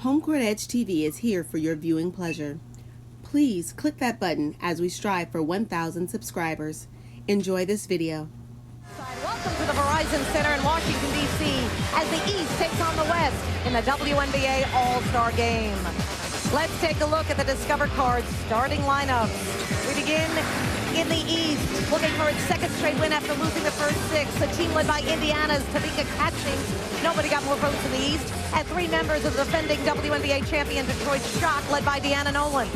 HomeCourtEdge TV is here for your viewing pleasure. Please click that button as we strive for 1,000 subscribers. Enjoy this video. Welcome to the Verizon Center in Washington, D.C. as the East takes on the West in the WNBA All-Star Game. Let's take a look at the Discover Card's starting lineups. We begin in the East, looking for its second straight win after losing the first six. The team led by Indiana's Tamika Catchings. Nobody got more votes in the East. And three members of the defending WNBA champion Detroit Shock, led by Deanna Nolan.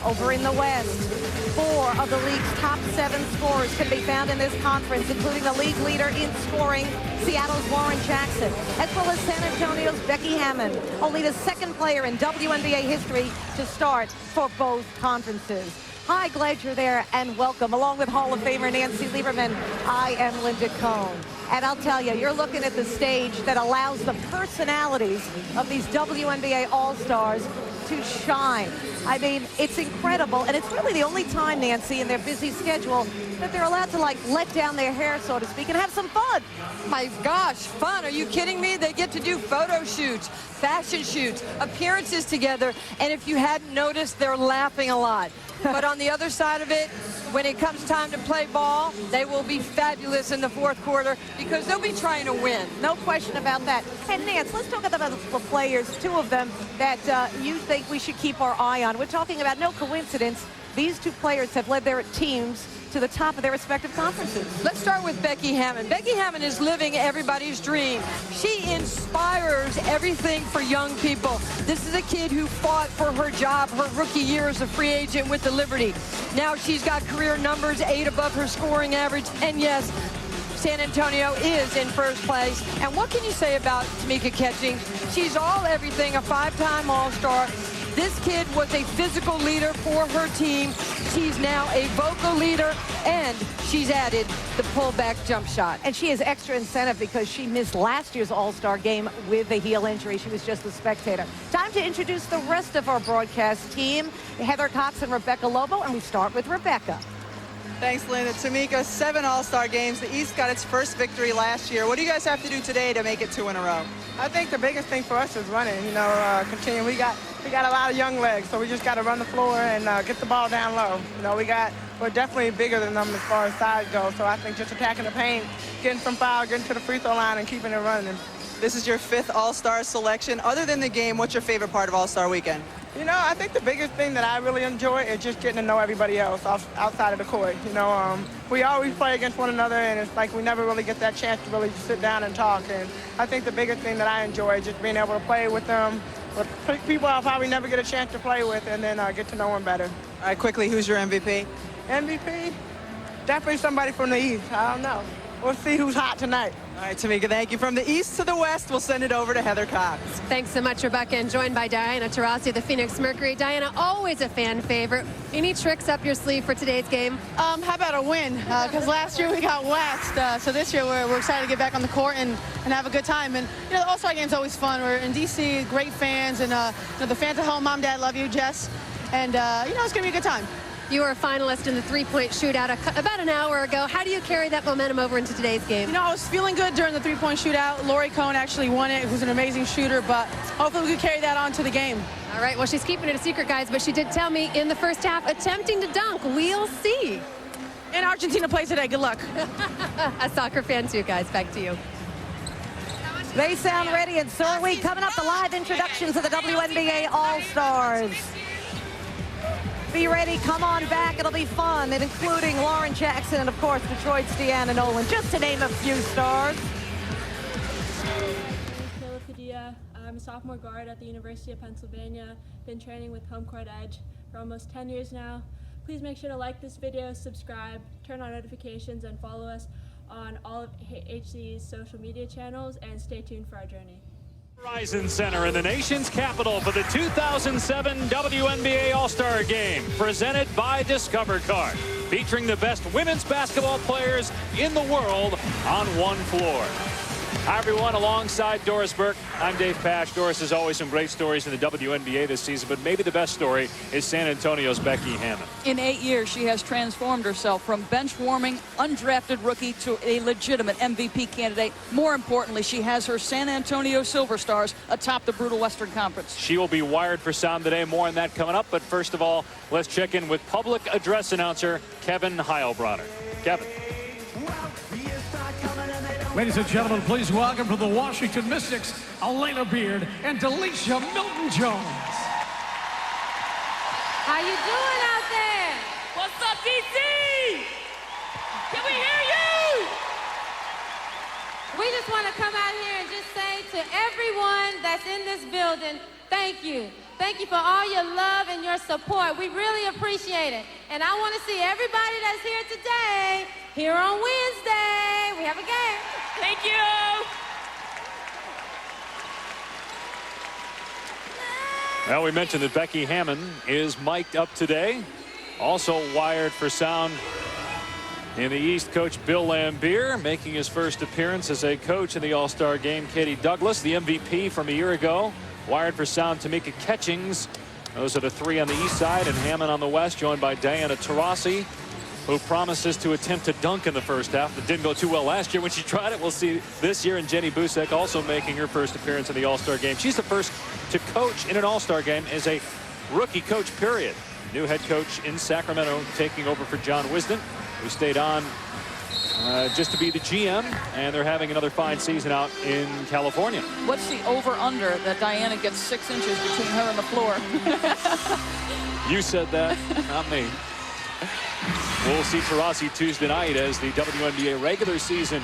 Over in the West, 4 of the league's top 7 scorers can be found in this conference, including the league leader in scoring, Seattle's Lauren Jackson, as well as San Antonio's Becky Hammon, only the second player in WNBA history to start for both conferences. Hi, glad you're there, and welcome. Along with Hall of Famer Nancy Lieberman, I am Linda Cohn. And I'll tell you, you're looking at the stage that allows the personalities of these WNBA All-Stars to shine. I mean, it's incredible, and it's really the only time, Nancy, in their busy schedule that they're allowed to, like, let down their hair, so to speak, and have some fun. My gosh, fun. Are you kidding me? They get to do photo shoots, fashion shoots, appearances together, and if you hadn't noticed, they're laughing a lot. But on the other side of it, when it comes time to play ball, they will be fabulous in the fourth quarter because they'll be trying to win. No question about that. And Nance, let's talk about the players, 2 of them that you think we should keep our eye on. We're talking about no coincidence. These 2 players have led their teams to the top of their respective conferences. Let's start with Becky Hammon. Becky Hammon is living everybody's dream. She inspires everything for young people. This is a kid who fought for her job her rookie year as a free agent with the Liberty. Now she's got career numbers 8 above her scoring average, and yes, San Antonio is in first place. And what can you say about Tamika Catchings? She's all everything, a 5-time All-Star. This kid was a physical leader for her team. She's now a vocal leader, and she's added the pullback jump shot. And she has extra incentive because she missed last year's All-Star game with a heel injury. She was just a spectator. Time to introduce the rest of our broadcast team, Heather Cox and Rebecca Lobo, and we start with Rebecca. Thanks, Linda. Tamika, 7 All-Star games. The East got its first victory last year. What do you guys have to do today to make it 2 in a row? I think the biggest thing for us is running, continue. We got a lot of young legs, so we just got to run the floor and get the ball down low. We're definitely bigger than them as far as size goes, so I think just attacking the paint, getting some foul, getting to the free throw line, and keeping it running. This is your 5th All-Star selection. Other than the game, what's your favorite part of All-Star Weekend? I think the biggest thing that I really enjoy is just getting to know everybody else outside of the court. We always play against one another, and it's like we never really get that chance to really sit down and talk. And I think the biggest thing that I enjoy is just being able to play with them, with people I'll probably never get a chance to play with, and then get to know them better. All right, quickly, who's your MVP? MVP? Definitely somebody from the East. I don't know. We'll see who's hot tonight. All right, Tamika, thank you. From the East to the West, we'll send it over to Heather Cox. Thanks so much, Rebecca, and joined by Diani Taurasi of the Phoenix Mercury. Diana, always a fan favorite. Any tricks up your sleeve for today's game? How about a win? Because last year we got waxed, so this year we're excited to get back on the court and have a good time. And the All-Star Game's always fun. We're in D.C., great fans, and the fans at home, Mom, Dad, love you, Jess. And it's gonna be a good time. You were a finalist in the 3-point shootout about an hour ago. How do you carry that momentum over into today's game? I was feeling good during the 3-point shootout. Lori Cohn actually won it, who's an amazing shooter, but hopefully we can carry that on to the game. All right, well, she's keeping it a secret, guys, but she did tell me in the first half, attempting to dunk. We'll see. And Argentina plays today. Good luck. A soccer fan, too, guys. Back to you. They sound ready, and so are we. Coming up, the live introductions of the WNBA All-Stars. Be ready, come on back, it'll be fun, and including Lauren Jackson and, of course, Detroit's Deanna Nolan, just to name a few stars. I'm a sophomore guard at the University of Pennsylvania. Been training with HomeCourtEdge for almost 10 years now. Please make sure to like this video, subscribe, turn on notifications, and follow us on all of HC's social media channels, and stay tuned for our journey. Verizon Center in the nation's capital for the 2007 WNBA All-Star Game, presented by Discover Card, featuring the best women's basketball players in the world on one floor. Hi, everyone. Alongside Doris Burke, I'm Dave Pash. Doris has always some great stories in the WNBA this season, but maybe the best story is San Antonio's Becky Hammon. In 8 years, she has transformed herself from bench-warming, undrafted rookie to a legitimate MVP candidate. More importantly, she has her San Antonio Silver Stars atop the brutal Western Conference. She will be wired for sound today. More on that coming up. But first of all, let's check in with public address announcer Kevin Heilbronner. Kevin. Ladies and gentlemen, please welcome from the Washington Mystics, Elena Beard and Delisha Milton-Jones. How you doing out there? What's up, DC? Can we hear you? We just want to come out here and just say to everyone that's in this building, thank you. Thank you for all your love and your support. We really appreciate it. And I want to see everybody that's here today here on Wednesday. We have a game. Thank you. Well, we mentioned that Becky Hammon is mic'd up today. Also wired for sound in the East, Coach Bill Laimbeer making his first appearance as a coach in the All-Star game. Katie Douglas, the MVP from a year ago. Wired for sound, Tamika Catchings. Those are the three on the east side, and Hammon on the west, joined by Diani Taurasi, who promises to attempt to dunk in the first half. That didn't go too well last year when she tried it. We'll see this year. And Jenny Busek also making her first appearance in the All-Star game. She's the first to coach in an All-Star game as a rookie coach, period. New head coach in Sacramento, taking over for John Wisden, who stayed on just to be the GM, and they're having another fine season out in California. What's the over-under that Diana gets 6 inches between her and the floor? You said that, not me. We'll see Taurasi Tuesday night as the WNBA regular season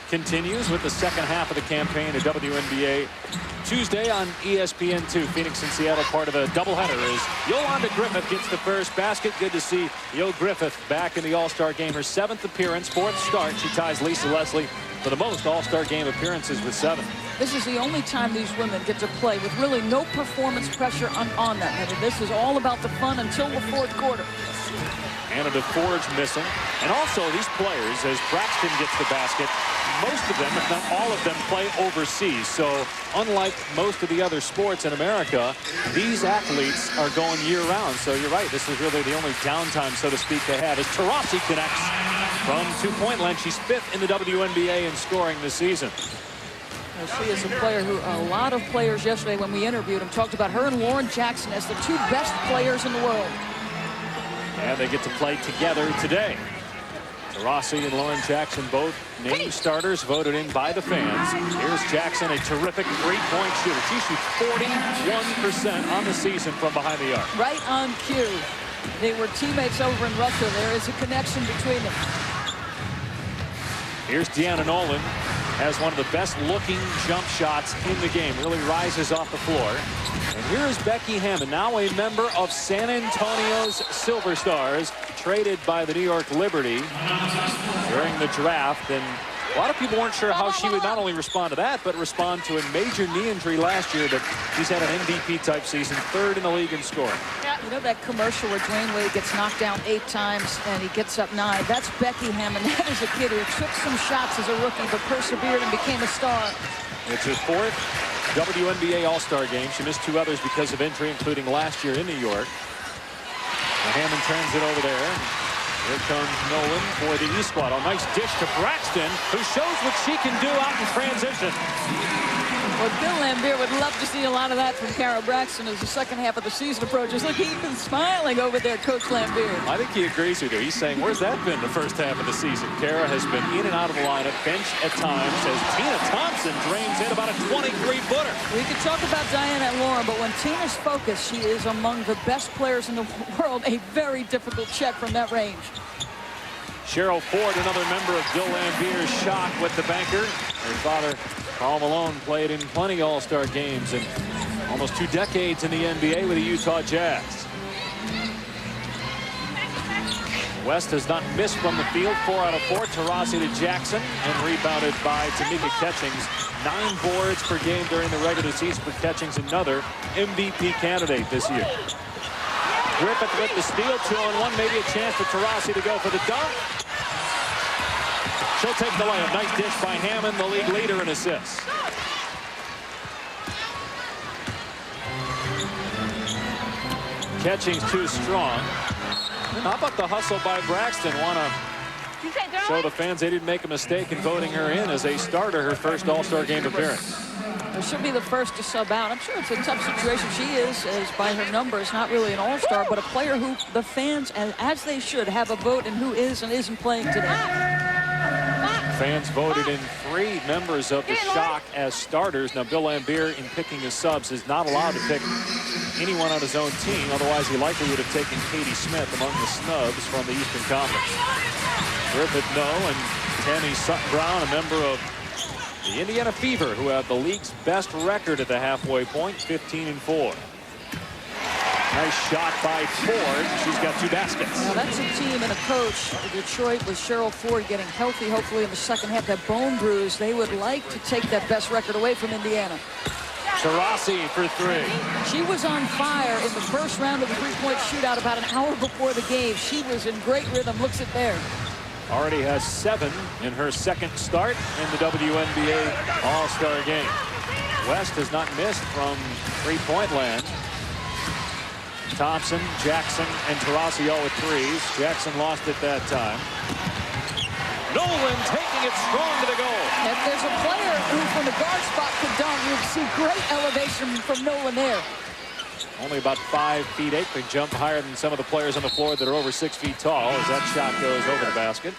continues with the second half of the campaign of WNBA Tuesday on ESPN2. Phoenix and Seattle, part of a doubleheader, as Yolanda Griffith gets the first basket. Good to see Yo Griffith back in the All-Star game. Her 7th appearance, 4th start. She ties Lisa Leslie for the most All-Star game appearances with 7. This is the only time these women get to play with really no performance pressure on them. I mean, this is all about the fun until the 4th quarter. And a DeForge missing. And also these players, as Braxton gets the basket, most of them, if not all of them, play overseas. So unlike most of the other sports in America, these athletes are going year-round. So you're right, this is really the only downtime, so to speak, they have. As Taurasi connects from two-point line. She's 5th in the WNBA in scoring this season. She is a player who a lot of players yesterday when we interviewed them talked about her and Lauren Jackson as the 2 best players in the world. And they get to play together today. Taurasi and Lauren Jackson both named starters voted in by the fans. Here's Jackson, a terrific three-point shooter. She shoots 41% on the season from behind the arc. Right on cue. They were teammates over in Russia. There is a connection between them. Here's Deanna Nolan. Has one of the best looking jump shots in the game. Really rises off the floor. And here is Becky Hammon, now a member of San Antonio's Silver Stars, traded by the New York Liberty during the draft. And a lot of people weren't sure how she would not only respond to that, but respond to a major knee injury last year. But she's had an MVP-type season, 3rd in the league in scoring. You know that commercial where Dwayne Wade gets knocked down 8 times and he gets up 9? That's Becky Hammon. That is a kid who took some shots as a rookie but persevered and became a star. It's her 4th WNBA All-Star game. She missed 2 others because of injury, including last year in New York. And Hammon turns it over there. Here comes Nolan for the East squad. A nice dish to Braxton, who shows what she can do out in transition. Well, Bill Laimbeer would love to see a lot of that from Kara Braxton as the second half of the season approaches. Look, he's been smiling over there, Coach Laimbeer. I think he agrees with you. He's saying, where's that been the first half of the season? Kara has been in and out of the lineup, bench at times, as Tina Thompson drains in about a 23-footer. We could talk about Diana and Lauren, but when Tina's focused, she is among the best players in the world. A very difficult check from that range. Cheryl Ford, another member of Bill Laimbeer's shot with the banker. Her father, Karl Malone, played in plenty All-Star games and almost 2 decades in the NBA with the Utah Jazz. West has not missed from the field, 4 out of 4. Taurasi to Jackson, and rebounded by Tamika Catchings. 9 boards per game during the regular season for Catchings, another MVP candidate this year. Griffith with the steal, 2-on-1, maybe a chance for Taurasi to go for the dunk. She'll take the layup. Nice dish by Hammon, the league leader in assists. Catchings too strong. How about the hustle by Braxton? Want to show the fans they didn't make a mistake in voting her in as a starter, her first All-Star game appearance. She'll be the first to sub out. I'm sure it's a tough situation. She is by her numbers, not really an all-star, but a player who the fans, as they should, have a vote in who is and isn't playing today. Fans voted in 3 members of the Shock as starters. Now, Bill Laimbeer, in picking his subs, is not allowed to pick anyone on his own team. Otherwise, he likely would have taken Katie Smith among the snubs from the Eastern Conference. Griffith, no, and Tammy Sutton-Brown, a member of the Indiana Fever, who have the league's best record at the halfway point, 15-4. Nice shot by Ford. She's got 2 baskets. Now that's a team and a coach. Detroit with Cheryl Ford getting healthy, hopefully in the second half. That bone bruise, they would like to take that best record away from Indiana. Taurasi for 3. She was on fire in the first round of the three-point shootout about an hour before the game. She was in great rhythm. Looks it there. Already has 7 in her second start in the WNBA All-Star game. West has not missed from three-point land. Thompson, Jackson, and Taurasi all with 3s. Jackson lost it that time. Nolan taking it strong to the goal. If there's a player who from the guard spot could dunk, you'd see great elevation from Nolan there. Only about 5 feet 8. They jump higher than some of the players on the floor that are over 6 feet tall as that shot goes over the basket.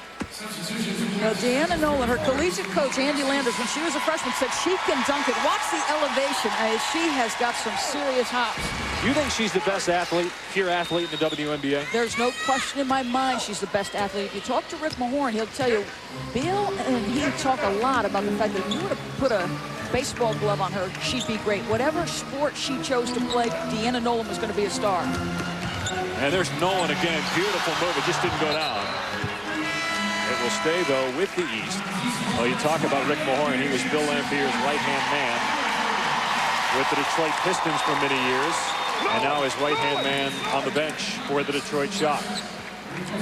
Now, Deanna Nolan, her collegiate coach, Andy Landers, when she was a freshman, said she can dunk it. Watch the elevation. She has got some serious hops. You think she's the best athlete, pure athlete in the WNBA? There's no question in my mind she's the best athlete. If you talk to Rick Mahorn, he'll tell you, Bill and he talk a lot about the fact that if you were to put a baseball glove on her, she'd be great. Whatever sport she chose to play, Deanna Nolan was going to be a star. And there's Nolan again. Beautiful move. It just didn't go down. It will stay, though, with the East. Well, you talk about Rick Mahorn. He was Bill Laimbeer's right-hand man with the Detroit Pistons for many years. And now his right-hand man on the bench for the Detroit Shock.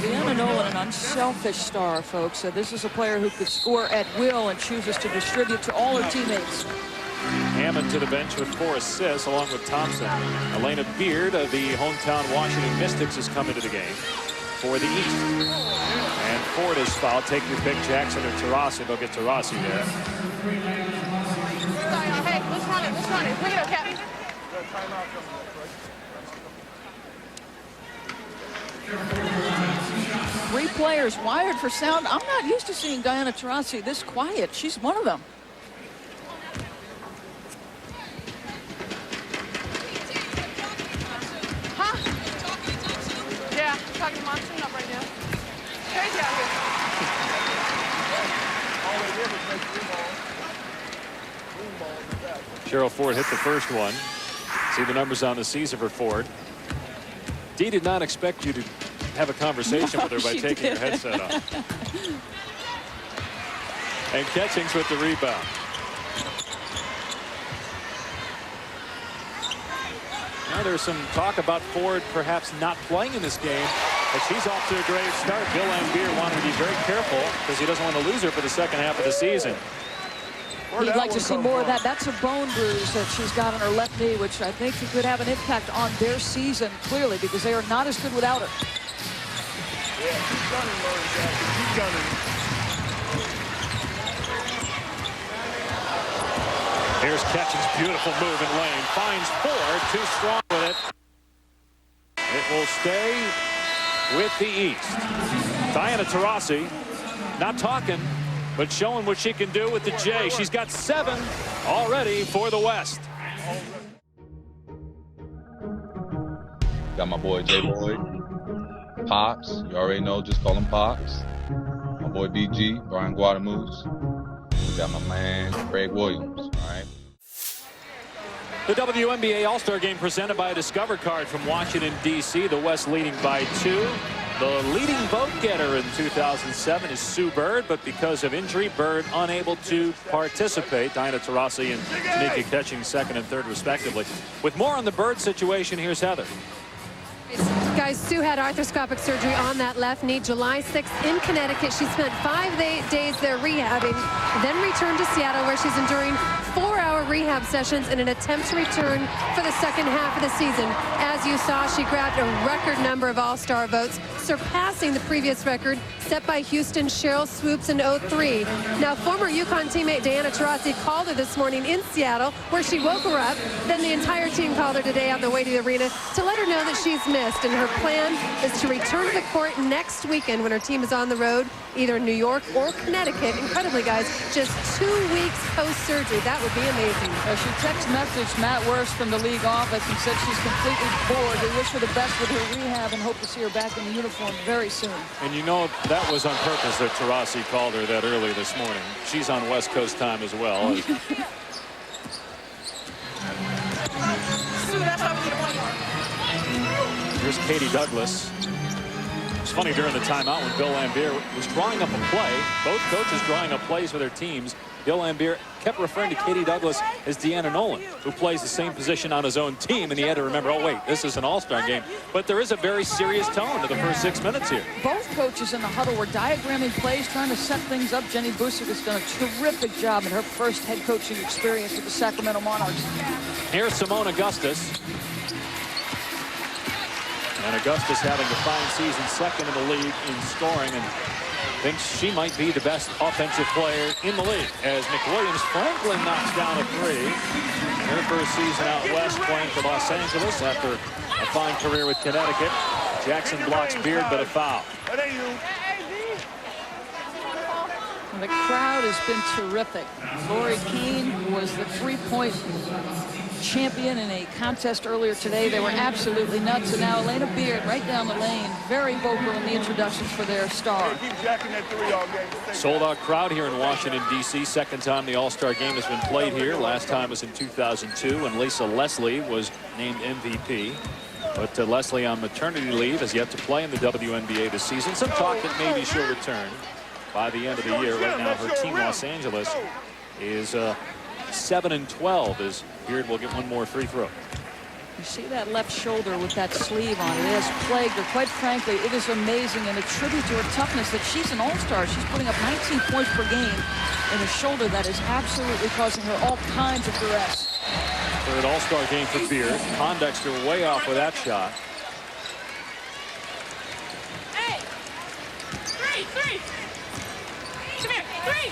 Deanna Nolan, an unselfish star, folks. This is a player who could score at will and chooses to distribute to all her teammates. Hammon to the bench with 4 assists, along with Thompson. Elena Beard of the hometown Washington Mystics has come into the game for the East. And Ford is fouled. Take your pick, Jackson or Taurasi. They'll get Taurasi there. Hey, let's run it. Let's run it. Look at it, Captain. 3 players wired for sound. I'm not used to seeing Diani Taurasi this quiet. She's one of them. Huh? Yeah, I'm talking to Monsoon up right now. Crazy out here. Cheryl Ford hit the first one. See the numbers on the season for Ford. Dee did not expect you to have a conversation with her by taking her headset off. And Catchings with the rebound. Now there's some talk about Ford perhaps not playing in this game, but she's off to a great start. Bill Laimbeer wanted to be very careful because he doesn't want to lose her for the second half of the season. He'd like to see more of that. That's a bone bruise that she's got on her left knee, which I think could have an impact on their season, clearly, because they are not as good without her. Yeah, keep gunning, Lauren Jackson. Keep gunning. Here's Catchings, beautiful move in lane. Finds Ford, too strong with it. It will stay with the East. Diani Taurasi, not talking, but showing what she can do with the J. She's got 7 already for the West. Got my boy J-Boy, Pops. You already know, just call him Pops. My boy BG, Brian Guadamus. We got my man Craig Williams, all right? The WNBA All-Star Game presented by a Discover card from Washington, D.C. The West leading by 2. The leading vote getter in 2007 is Sue Bird, but because of injury, Bird unable to participate. Diani Taurasi and Tamika Catchings second and third, respectively. With more on the Bird situation, here's Heather. Guys, Guys, Sue had arthroscopic surgery on that left knee July 6th in Connecticut. She spent 5 days there rehabbing, then returned to Seattle where she's enduring 4-hour rehab sessions in an attempt to return for the second half of the season. As you saw, she grabbed a record number of All-Star votes, surpassing the previous record set by Houston's Cheryl Swoops in 2003. Now, former UConn teammate Diani Taurasi called her this morning in Seattle, where she woke her up. Then the entire team called her today on the way to the arena to let her know that she's missed, and her plan is to return to the court next weekend when her team is on the road, either in New York or Connecticut. Incredibly, guys, just 2 weeks post-surgery. That would be amazing. She text messaged Matt Worst from the league office and said she's completely bored. They wish her the best with her rehab and hope to see her back in the uniform very soon. And you know that was on purpose that Taurasi called her that early this morning. She's on West Coast time as well. Here's Katie Douglas. It's funny during the timeout when Bill Laimbeer was drawing up a play, both coaches drawing up plays for their teams. Bill Laimbeer kept referring to Katie Douglas as Deanna Nolan, who plays the same position on his own team, and he had to remember, oh wait, this is an all-star game. But there is a very serious tone to the first 6 minutes here. Both coaches in the huddle were diagramming plays, trying to set things up. Jenny Busick has done a terrific job in her first head coaching experience with the Sacramento Monarchs. Here's Simone Augustus. And Augustus having a fine season, second in the league in scoring, and thinks she might be the best offensive player in the league as McWilliams Franklin knocks down a three. Her first season out west playing for Los Angeles after a fine career with Connecticut. Jackson blocks Beard, but a foul. The crowd has been terrific. Lori Keene was the three-point champion in a contest earlier today. They were absolutely nuts. And now Elena Beard right down the lane, very vocal in the introductions for their star. Sold out crowd here in Washington, D.C. Second time the All-Star game has been played here. Last time was in 2002 when Lisa Leslie was named MVP. But Leslie on maternity leave has yet to play in the WNBA this season. Some talk that maybe she'll return by the end of the year. Right now her team, Los Angeles, is 7-12 as Beard will get one more free throw. You see that left shoulder with that sleeve on it. It has plagued her. Quite frankly, it is amazing and a tribute to her toughness that she's an all-star. She's putting up 19 points per game in a shoulder that is absolutely causing her all kinds of duress. Third all-star game for Beard. Pondexter way off with that shot. Hey! Three! Come here, three!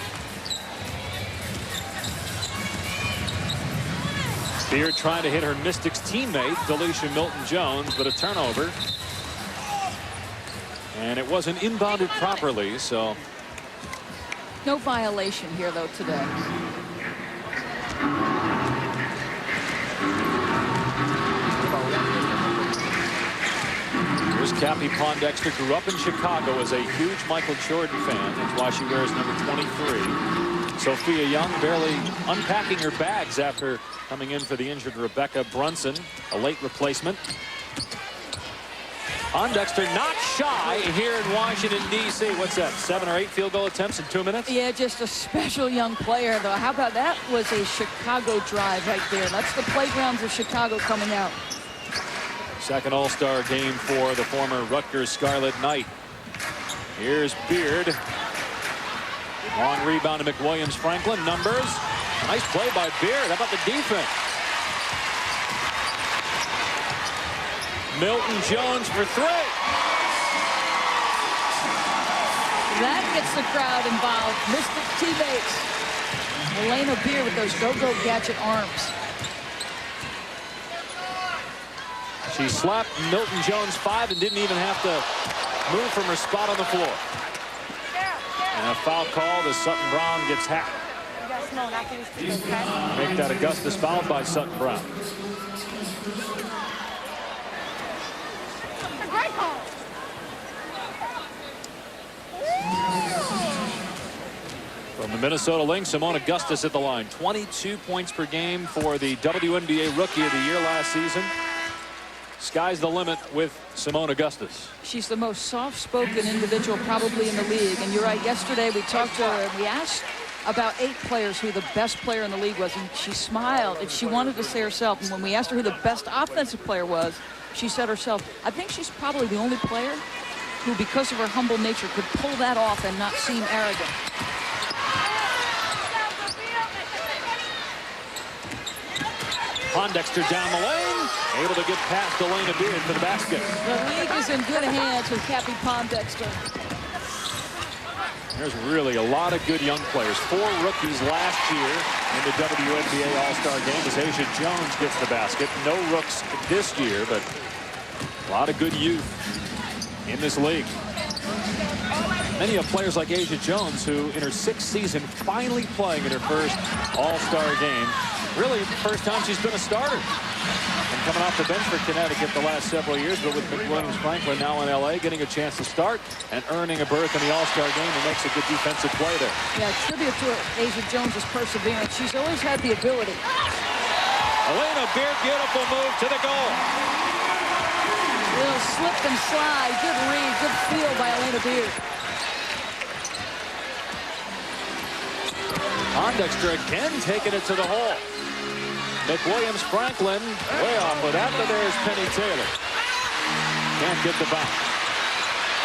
Beard trying to hit her Mystics teammate, Delisha Milton-Jones, but a turnover. And it wasn't inbounded properly, so. No violation here, though, today. Here's Cappy Pondexter, grew up in Chicago as a huge Michael Jordan fan. That's why she wears number 23. Sophia Young barely unpacking her bags after coming in for the injured Rebecca Brunson, a late replacement. Pondexter not shy here in Washington, D.C. What's that, 7 or 8 field goal attempts in 2 minutes? Yeah, just a special young player, though. How about that? Was a Chicago drive right there. That's the playgrounds of Chicago coming out. Second all-star game for the former Rutgers Scarlet Knight. Here's Beard. Long rebound to McWilliams Franklin. Numbers. Nice play by Beard. How about the defense? Milton-Jones for three. That gets the crowd involved. Mystic teammates. Elena Beard with those go-go gadget arms. She slapped Milton-Jones 5 and didn't even have to move from her spot on the floor. And a foul called as Sutton Brown gets hacked. Make that Augustus fouled by Sutton Brown. From the Minnesota Lynx, Simone Augustus at the line. 22 points per game for the WNBA Rookie of the Year last season. Sky's the limit with Simone Augustus. She's the most soft-spoken individual probably in the league. And you're right, yesterday we talked to her and we asked about 8 players who the best player in the league was, and she smiled, and she wanted to say herself, and when we asked her who the best offensive player was, she said herself, I think she's probably the only player who, because of her humble nature, could pull that off and not seem arrogant. Pondexter down the lane, able to get past Yolanda Beard for the basket. The league is in good hands with Cappy Pondexter. There's really a lot of good young players. 4 rookies last year in the WNBA All-Star game as Asia Jones gets the basket. No rooks this year, but a lot of good youth in this league. Many of players like Asia Jones, who in her 6th season finally playing in her first All-Star game. Really the first time she's been a starter. And coming off the bench for Connecticut the last several years, but with McWilliams-Franklin now in LA, getting a chance to start and earning a berth in the All-Star game, and makes a good defensive play there. Yeah, tribute to Asia Jones's perseverance. She's always had the ability. Elena Beard, beautiful move to the goal. Little slip and slide, good read, good feel by Elena Beard. Pondexter again taking it to the hole. McWilliams-Franklin way off, but after there's Penny Taylor. Can't get the bounce.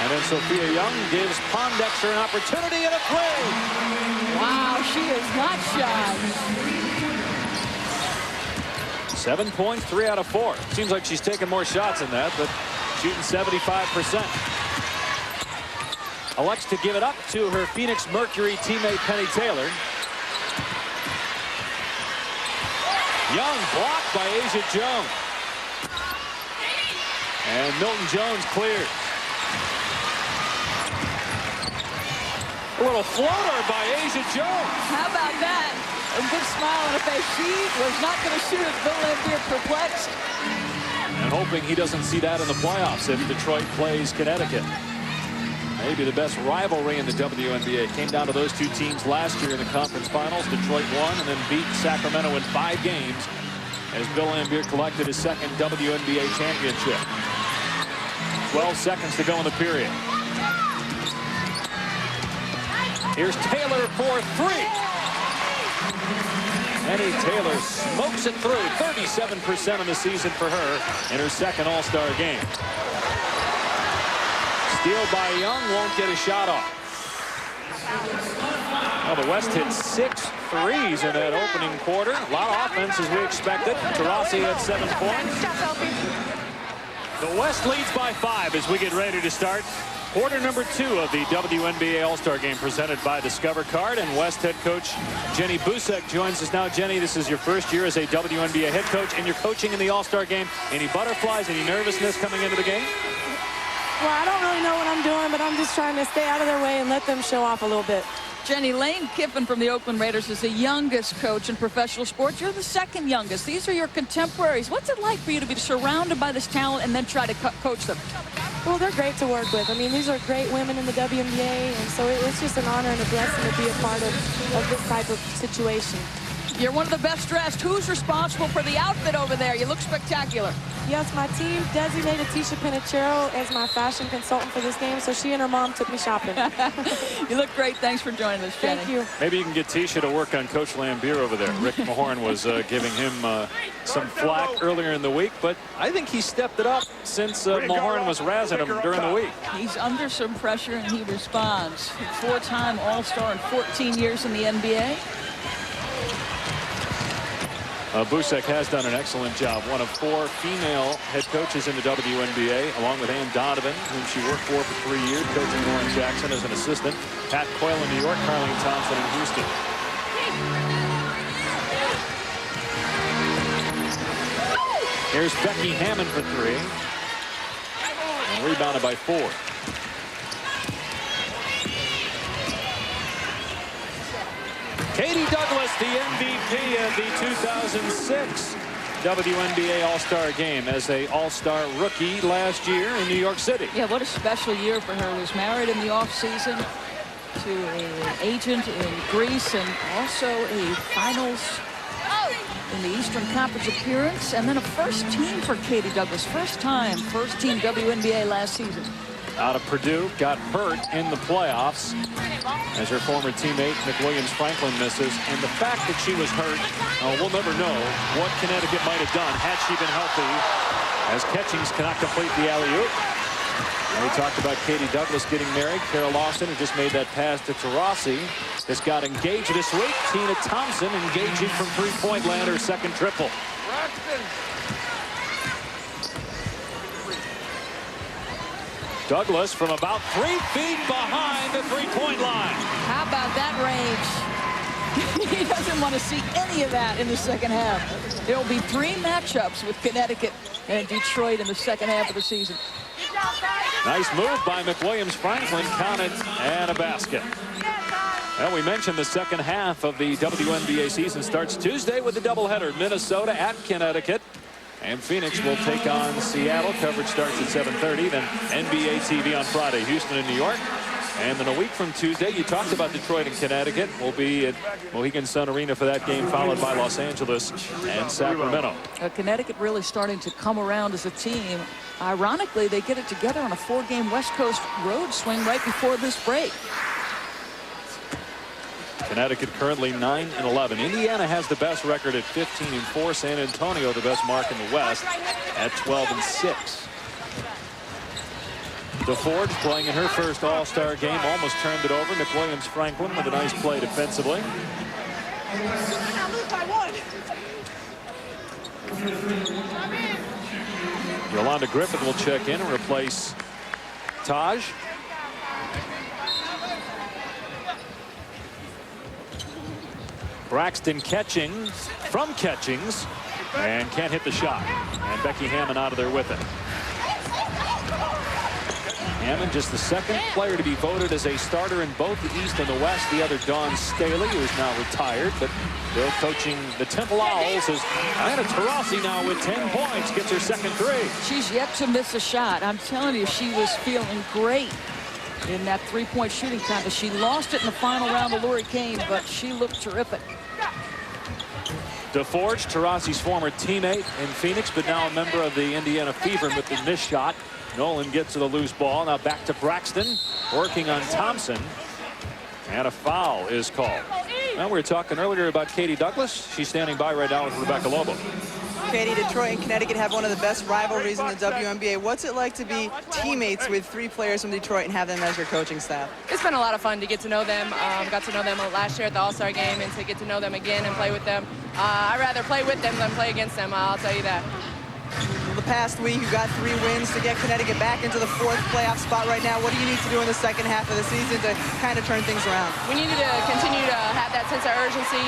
And then Sophia Young gives Pondexter an opportunity and a play. Wow, she is not shy. 7 points, 3 out of 4. Seems like she's taking more shots than that, but shooting 75%. Elects to give it up to her Phoenix Mercury teammate Penny Taylor. Young blocked by Asia Jones. And Milton Jones cleared. A little floater by Asia Jones. How about that? A good smile on her face. She was not going to shoot as Bill Lambier perplexed. And hoping he doesn't see that in the playoffs if Detroit plays Connecticut. Maybe the best rivalry in the WNBA. Came down to those 2 teams last year in the conference finals. Detroit won and then beat Sacramento in 5 games as Bill Lambier collected his 2nd WNBA championship. 12 seconds to go in the period. Here's Taylor for 3. Penny Taylor smokes it through. 37% of the season for her in her 2nd All-Star game. Steal by Young, won't get a shot off. Well, the West hit 6 threes in that opening quarter. A lot of offense as we expected. Taurasi had 7 points. The West leads by 5 as we get ready to start quarter number 2 of the WNBA All-Star Game presented by Discover Card. And West head coach Jenny Busek joins us now. Jenny, this is your first year as a WNBA head coach, and you're coaching in the All-Star Game. Any butterflies, any nervousness coming into the game? Well, I don't really know what I'm doing, but I'm just trying to stay out of their way and let them show off a little bit. Jenny, Lane Kiffin from the Oakland Raiders is the youngest coach in professional sports. You're the 2nd youngest. These are your contemporaries. What's it like for you to be surrounded by this talent and then try to coach them? Well, they're great to work with. I mean, these are great women in the WNBA, and so it's just an honor and a blessing to be a part of this type of situation. You're one of the best dressed. Who's responsible for the outfit over there? You look spectacular. Yes, my team designated Tisha Pinachero as my fashion consultant for this game, so she and her mom took me shopping. You look great. Thanks for joining us, Jenny. Thank you. Maybe you can get Tisha to work on Coach Lambier over there. Rick Mahorn was giving him some flack earlier in the week, but I think he stepped it up since Mahorn was razzing him during the week. He's under some pressure, and he responds. 4-time All-Star and 14 years in the NBA. Busek has done an excellent job. One of 4 female head coaches in the WNBA, along with Ann Donovan, whom she worked for 3 years, coaching Lauren Jackson as an assistant. Pat Coyle in New York, Carleen Thompson in Houston. Here's Becky Hammon for 3. And rebounded by 4. Katie Douglas, the MVP of the 2006 WNBA All-Star Game as a All-Star rookie last year in New York City. Yeah, what a special year for her. Was married in the offseason to an agent in Greece and also a finals in the Eastern Conference appearance, and then a first team for Katie Douglas. First time, first team WNBA last season. out of Purdue, got hurt in the playoffs as her former teammate McWilliams-Franklin misses. And the fact that she was hurt, we'll never know what Connecticut might have done had she been healthy, as Catchings cannot complete the alley-oop. We talked about Katie Douglas getting married. Carol Lawson, who just made that pass to Taurasi, just got engaged this week. Tina Thompson engaging from three-point land, her second triple. Braxton. Douglas from about 3 feet behind the three-point line. How about that range? He doesn't want to see any of that in the second half. There will be 3 matchups with Connecticut and Detroit in the second half of the season. Nice move by McWilliams-Franklin, counted, and a basket. Well, we mentioned the second half of the WNBA season starts Tuesday with a doubleheader. Minnesota at Connecticut. And Phoenix will take on Seattle. Coverage starts at 7:30. Then NBA TV on Friday. Houston and New York. And then a week from Tuesday, you talked about Detroit and Connecticut. We'll be at Mohegan Sun Arena for that game, followed by Los Angeles and Sacramento. Connecticut really starting to come around as a team. Ironically, they get it together on a 4-game West Coast road swing right before this break. Connecticut currently 9-11. Indiana has the best record at 15-4. San Antonio the best mark in the West at 12-6. DeForge playing in her first All-Star game, almost turned it over. McWilliams-Franklin with a nice play defensively. Yolanda Griffith will check in and replace Taj. Braxton Catchings from Catchings and can't hit the shot. And Becky Hammon out of there with it. Hammon just the second player to be voted as a starter in both the East and the West. The other, Dawn Staley, who is now retired, but still coaching the Temple Owls, is Diani Taurasi now with 10 points, gets her second 3. She's yet to miss a shot. I'm telling you, she was feeling great in that three-point shooting contest. She lost it in the final round of Lori Kane, but she looked terrific. DeForge, Taurasi's former teammate in Phoenix, but now a member of the Indiana Fever with the missed shot. Nolan gets to the loose ball. Now back to Braxton, working on Thompson. And a foul is called. Now, we were talking earlier about Katie Douglas. She's standing by right now with Rebecca Lobo. Katie, Detroit and Connecticut have one of the best rivalries in the WNBA. What's it like to be teammates with 3 players from Detroit and have them as your coaching staff? It's been a lot of fun to get to know them. Got to know them last year at the All-Star game, and to get to know them again and play with them. I'd rather play with them than play against them, I'll tell you that. Well, the past week, you got 3 wins to get Connecticut back into the 4th playoff spot right now. What do you need to do in the second half of the season to kind of turn things around? We needed to continue to have that sense of urgency,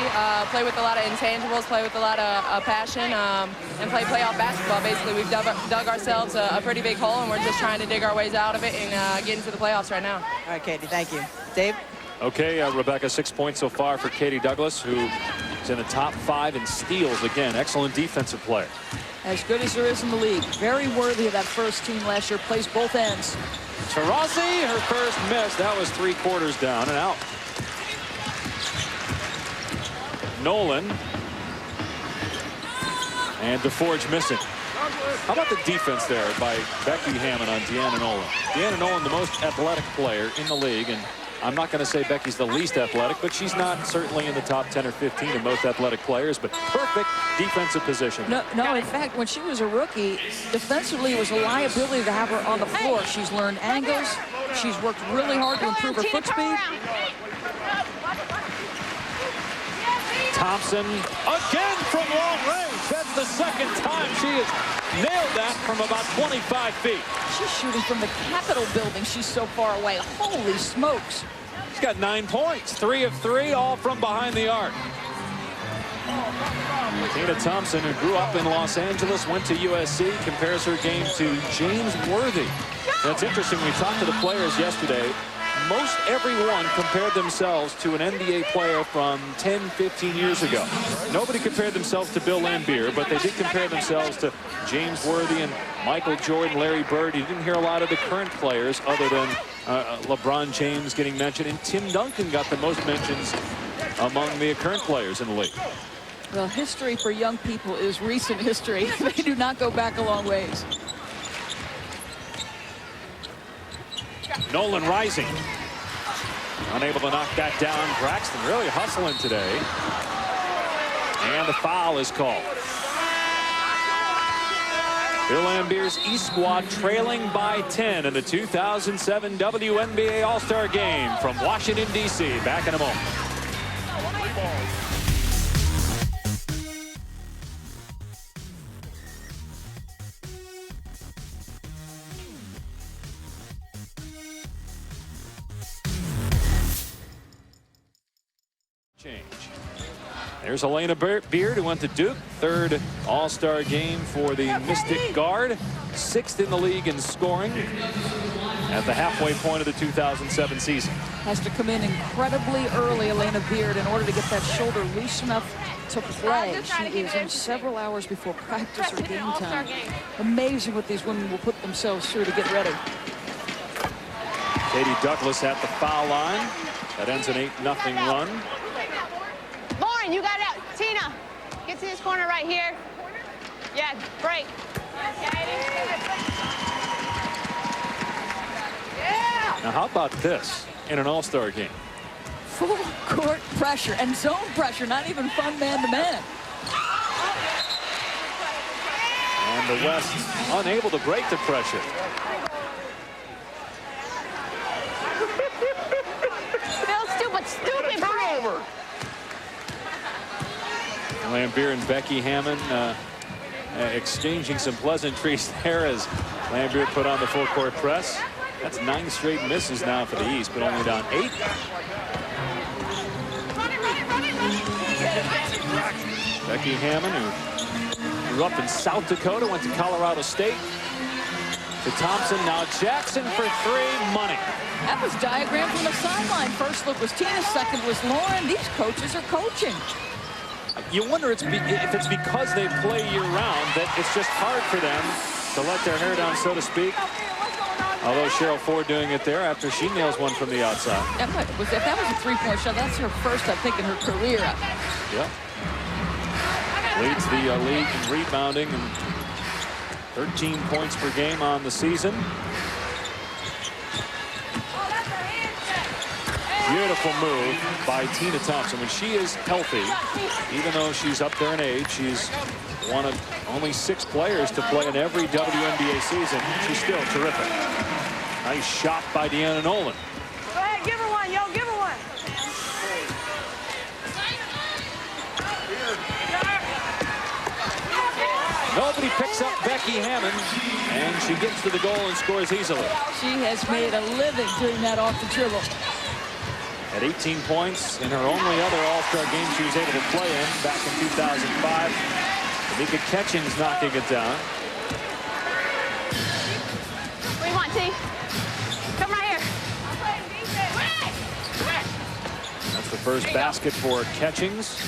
play with a lot of intangibles, play with a lot of passion, and play playoff basketball. Basically, we've dug ourselves a pretty big hole, and we're just trying to dig our ways out of it and get into the playoffs right now. All right, Katie, thank you. Dave? Okay, Rebecca, 6 points so far for Katie Douglas, who is in the top 5 in steals. Again, excellent defensive player. As good as there is in the league. Very worthy of that first team last year. Plays both ends. Taurasi, her first miss. That was 3 quarters down and out. Nolan. And DeForge missing. How about the defense there by Becky Hammon on Deanna Nolan? Deanna Nolan, the most athletic player in the league, and I'm not going to say Becky's the least athletic, but she's not certainly in the top 10 or 15 of most athletic players, but perfect defensive position. No, in fact, when she was a rookie, defensively it was a liability to have her on the floor. She's learned angles. She's worked really hard to improve her foot speed. Thompson again from long range. That's the second time she has nailed that from about 25 feet. She's shooting from the Capitol building. She's so far away. Holy smokes. She's got 9 points, 3 of 3, all from behind the arc. Tina Thompson, who grew up in Los Angeles, went to USC, compares her game to James Worthy. That's interesting. We talked to the players yesterday. Most everyone compared themselves to an NBA player from 10, 15 years ago. Nobody compared themselves to Bill Laimbeer, but they did compare themselves to James Worthy and Michael Jordan, Larry Bird. You didn't hear a lot of the current players other than LeBron James getting mentioned, and Tim Duncan got the most mentions among the current players in the league. Well, history for young people is recent history. They do not go back a long ways. Nolan rising. Unable to knock that down. Braxton really hustling today. And the foul is called. Bill Lambeer's East squad trailing by 10 in the 2007 WNBA All-Star Game from Washington, D.C. Back in a moment. Change. There's Elena Beard, who went to Duke. Third All-Star game for the Mystic guard. 6th in the league in scoring at the halfway point of the 2007 season. Has to come in incredibly early, Elena Beard, in order to get that shoulder loose enough to play. She is in several hours before practice or game time. Amazing what these women will put themselves through to get ready. Katie Douglas at the foul line. That ends an 8-0 run. Lauren, you got out. Tina, get to this corner right here. Yeah, break. Now, how about this in an All-Star game? Full court pressure and zone pressure, not even fun man-to-man. And the West unable to break the pressure. Stupid turnover. Lambeer and Becky Hammon exchanging some pleasantries there as Lambeer put on the full court press. That's 9 straight misses now for the East, but only down 8. Becky Hammon, who grew up in South Dakota, went to Colorado State. To Thompson, now Jackson for 3, money. That was diagrammed from the sideline. First look was Tina, second was Lauren. These coaches are coaching. You wonder if it's because they play year-round that it's just hard for them to let their hair down, so to speak. Although Cheryl Ford doing it there after she nails one from the outside. If that was a three-point shot, that's her first, I think, in her career. Yeah. Leads the league in rebounding and 13 points per game on the season. Beautiful move by Tina Thompson. When she is healthy, even though she's up there in age, she's one of only 6 players to play in every WNBA season. She's still terrific. Nice shot by Deanna Nolan. Go ahead, give her one, yo, give her one. Nobody picks up Becky Hammon, and she gets to the goal and scores easily. She has made a living doing that off the dribble. At 18 points in her only other All-Star game she was able to play in back in 2005. Tamika Catchings knocking it down. What do you want, T? Come right here. That's the first basket for Catchings.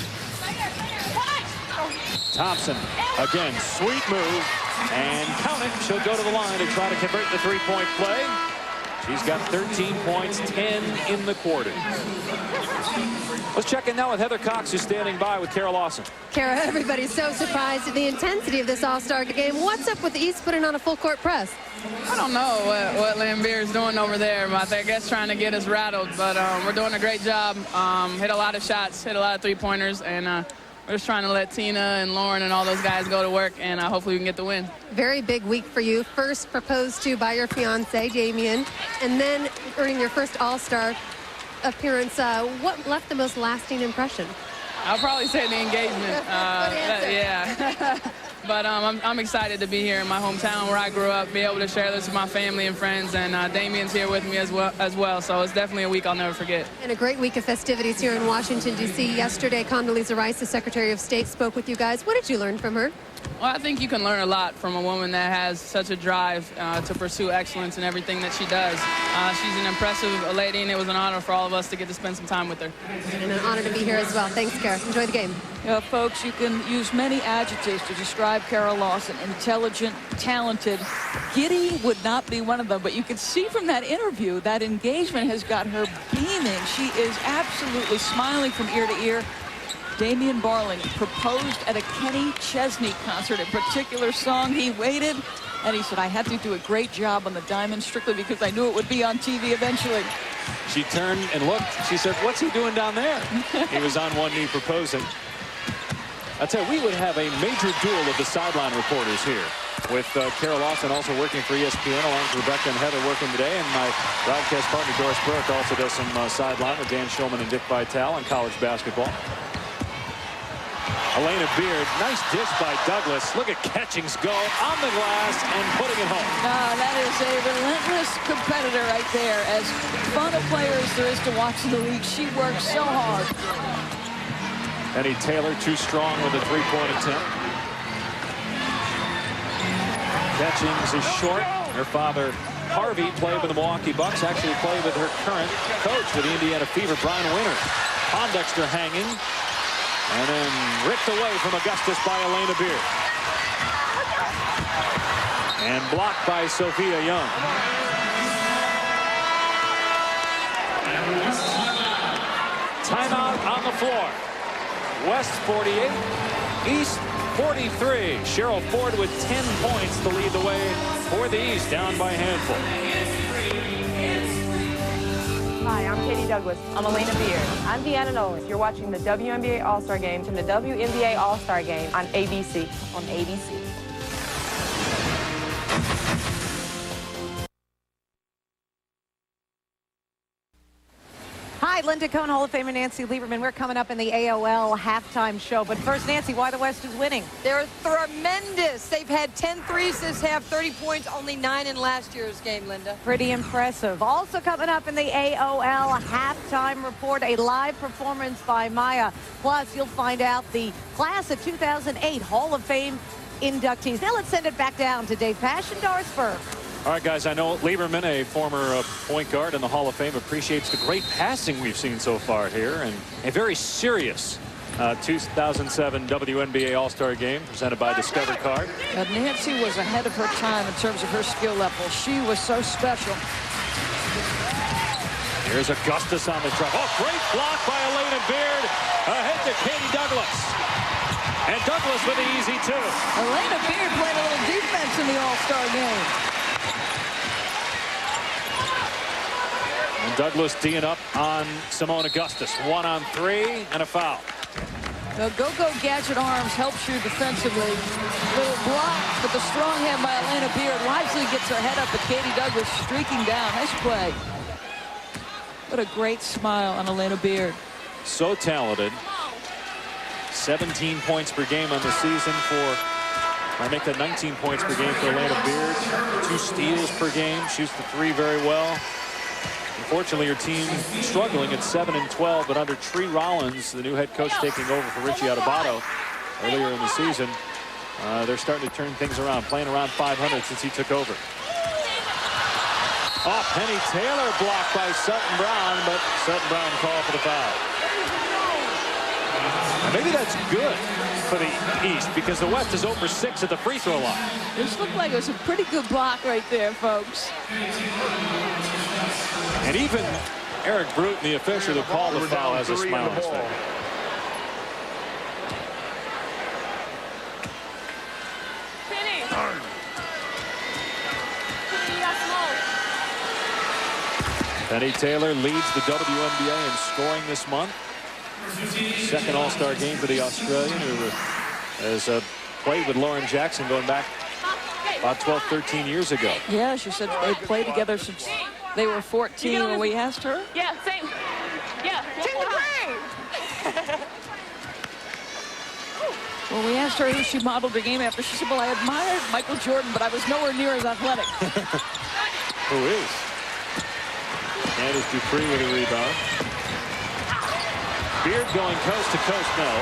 Thompson, again, sweet move, and count it. She'll go to the line to try to convert the 3-point play. She's got 13 points, 10 in the quarter. Let's check in now with Heather Cox, who's standing by with Kara Lawson. Kara, everybody's so surprised at the intensity of this All-Star game. What's up with the East putting on a full court press? I don't know what Lambeer is doing over there, but I guess trying to get us rattled. But we're doing a great job. Hit a lot of shots, hit a lot of three-pointers, and we're just trying to let Tina and Lauren and all those guys go to work, and hopefully we can get the win. Very big week for you. First proposed to by your fiancé, Damien, and then earning your first All-Star appearance. What left the most lasting impression? I'll probably say the engagement. Yeah. But I'm excited to be here in my hometown where I grew up, be able to share this with my family and friends, and Damien's here with me as well. So it's definitely a week I'll never forget. And a great week of festivities here in Washington, D.C. Yesterday, Condoleezza Rice, the Secretary of State, spoke with you guys. What did you learn from her? Well, I think you can learn a lot from a woman that has such a drive to pursue excellence in everything that she does. She's an impressive lady, and it was an honor for all of us to get to spend some time with her. And an honor to be here as well. Thanks, Kara. Enjoy the game. Folks, you can use many adjectives to describe Kara Lawson. Intelligent, talented. Giddy would not be one of them, but you can see from that interview that engagement has got her beaming. She is absolutely smiling from ear to ear. Damian Barling proposed at a Kenny Chesney concert, a particular song. He waited, and he said, I had to do a great job on the diamond strictly because I knew it would be on TV eventually. She turned and looked. She said, what's he doing down there? He was on one knee proposing. I'd say we would have a major duel of the sideline reporters here, with Carol Lawson also working for ESPN, along with Rebecca and Heather working today, and my broadcast partner Doris Burke also does some sideline with Dan Shulman and Dick Vitale on college basketball. Elena Beard, nice dish by Douglas. Look at Catchings go on the glass and putting it home. That is a relentless competitor right there. As fun a player as there is to watch in the league, she works so hard. Penny Taylor too strong with a three-point attempt. Catchings is short. Her father, Harvey, played with the Milwaukee Bucks. Actually played with her current coach with the Indiana Fever, Brian Winter. Pondexter hanging. And then ripped away from Augustus by Elena Beard. And blocked by Sophia Young. Timeout on the floor. West 48, East 43. Cheryl Ford with 10 points to lead the way for the East, down by a handful. Hi, I'm Katie Douglas. I'm Elena Beard. I'm Deanna Nolan. You're watching the WNBA All-Star Game and the WNBA All-Star Game on ABC. On ABC. Hi, Linda Cohn, Hall of Famer Nancy Lieberman. We're coming up in the AOL halftime show. But first, Nancy, why the West is winning? They're tremendous. They've had 10 threes this half, 30 points, only 9 in last year's game, Linda. Pretty impressive. Also coming up in the AOL halftime report, a live performance by Maya. Plus, you'll find out the class of 2008 Hall of Fame inductees. Now let's send it back down to Dave Pash and Doris Burke. All right, guys, I know Lieberman, a former point guard in the Hall of Fame, appreciates the great passing we've seen so far here, and a very serious 2007 WNBA All-Star Game presented by Discover Card. Nancy was ahead of her time in terms of her skill level. She was so special. Here's Augustus on the drop. Oh, great block by Elena Beard. Ahead to Katie Douglas. And Douglas with the easy two. Elena Beard played a little defense in the All-Star game. And Douglas D'ing up on Simone Augustus. 1 on 3 and a foul. The go-go gadget arms helps you defensively. Little block, but the strong hand by Elena Beard. wisely gets her head up, but Katie Douglas streaking down. Nice play. What a great smile on Elena Beard. So talented. 17 points per game on the season for, I make that 19 points per game for Elena Beard. 2 steals per game. Shoots the 3 very well. Unfortunately, her team struggling at 7-12, but under Tree Rollins, the new head coach taking over for Richie Adubato earlier in the season, they're starting to turn things around, playing around 500 since he took over. Oh, Penny Taylor blocked by Sutton Brown, but Sutton Brown called for the foul. And maybe that's good for the East because the West is over 6 at the free throw line. This looked like it was a pretty good block right there, folks. And even Eric Bruton, the official who called the foul, has a smile on his face. Penny Taylor leads the WNBA in scoring this month. Second All-Star game for the Australian, who has played with Lauren Jackson going back about 12, 13 years ago. Yeah, she said they played together since they were 14 when we asked her. Yeah, same. Yeah, When we asked her who she modeled her game after, she said, well, I admired Michael Jordan, but I was nowhere near as athletic. Who is? Candace Dupree with a rebound. Beard going coast to coast, no.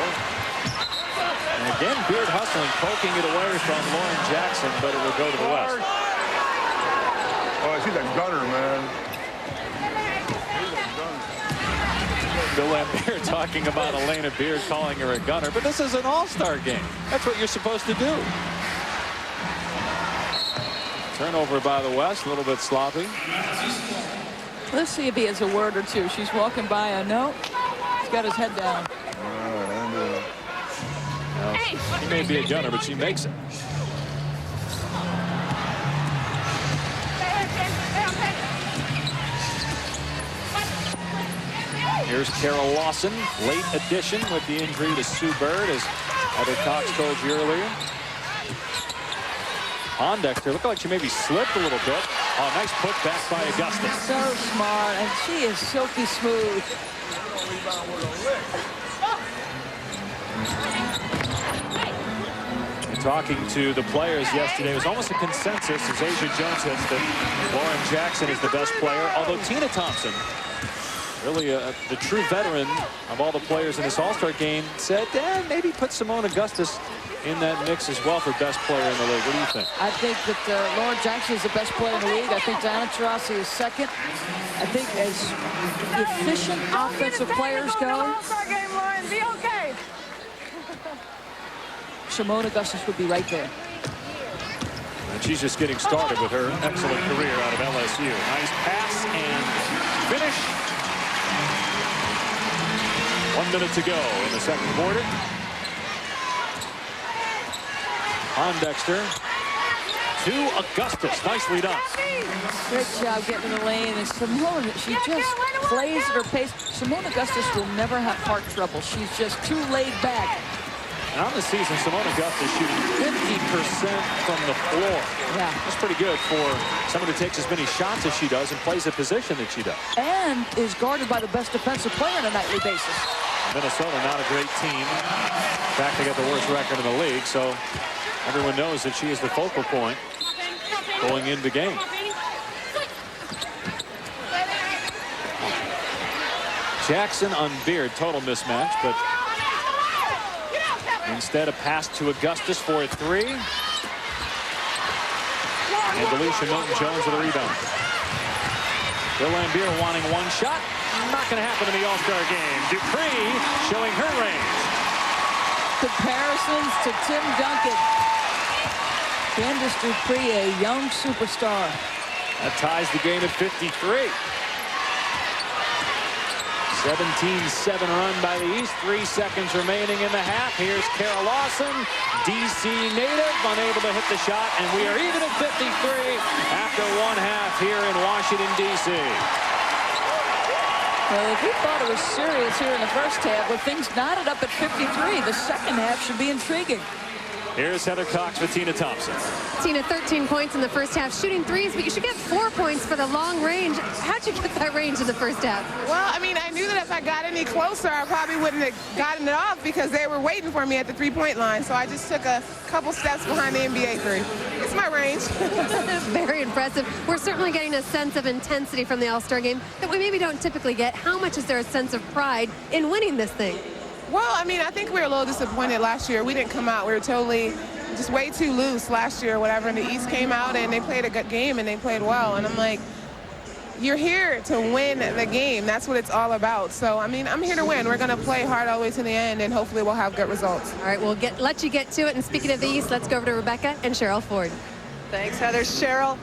And again, Beard hustling, poking it away from Lauren Jackson, but it will go to the West. Oh, she's a gunner, man. Bill Lambert talking about Elena Beard calling her a gunner, but this is an all-star game. That's what you're supposed to do. Turnover by the West, a little bit sloppy. Let's see if he has a word or two. She's walking by. No, he's got his head down. She may be a gunner, but she makes it. Here's Carol Lawson, late addition with the injury to Sue Bird, as Heather Cox told you earlier. Pondexter looked like she maybe slipped a little bit. Oh, nice put back by Augustus. So smart, and she is silky smooth. Talking to the players yesterday, it was almost a consensus, as Asia Jones hits, that Lauren Jackson is the best player, although Tina Thompson, really the true veteran of all the players in this All-Star game, said, maybe put Simone Augustus in that mix as well for best player in the league. What do you think? I think that Lauren Jackson is the best player in the league. I think Diani Taurasi is second. I think as efficient offensive players go, All-Star game, Lauren. Be okay. Simone Augustus would be right there. And she's just getting started with her excellent career out of LSU. Nice pass and finish. 1 minute to go in the second quarter. Pondexter to Augustus. Nicely done. Great job getting in the lane. And Simone, she just plays at her pace. Simone Augustus will never have heart trouble. She's just too laid back. And on the season, Simone Augustus shooting 50% from the floor. Yeah. That's pretty good for someone who takes as many shots as she does and plays the position that she does. And is guarded by the best defensive player on a nightly basis. Minnesota, not a great team. In fact, they got the worst record in the league, so everyone knows that she is the focal point going into game. Jackson on Beard, total mismatch, but instead, a pass to Augustus for a three. And Delisha Milton-Jones with a rebound. Bill Lambier wanting one shot. Not going to happen in the All-Star game. Dupree showing her range. Comparisons to Tim Duncan. Candace Dupree, a young superstar. That ties the game at 53. 17-7 run by the East. 3 seconds remaining in the half. Here's Carol Lawson, D.C. native, unable to hit the shot, and we are even at 53 after one half here in Washington, D.C. Well, if we thought it was serious here in the first half, with things knotted up at 53, the second half should be intriguing. Here's Heather Cox with Tina Thompson. Tina, 13 points in the first half, shooting threes, but you should get 4 points for the long range. How'd you get that range in the first half? Well, I mean, I knew that if I got any closer, I probably wouldn't have gotten it off because they were waiting for me at the three-point line. So I just took a couple steps behind the NBA three. It's my range. Very impressive. We're certainly getting a sense of intensity from the All-Star game that we maybe don't typically get. How much is there a sense of pride in winning this thing? Well, I mean, I think we were a little disappointed last year. We didn't come out. We were totally just way too loose last year or whatever. And the East came out and they played a good game and they played well. And I'm like, you're here to win the game. That's what it's all about. So, I mean, I'm here to win. We're going to play hard all the way to the end, and hopefully we'll have good results. All right, we'll let you get to it. And speaking of the East, let's go over to Rebecca and Cheryl Ford. Thanks, Heather. Cheryl,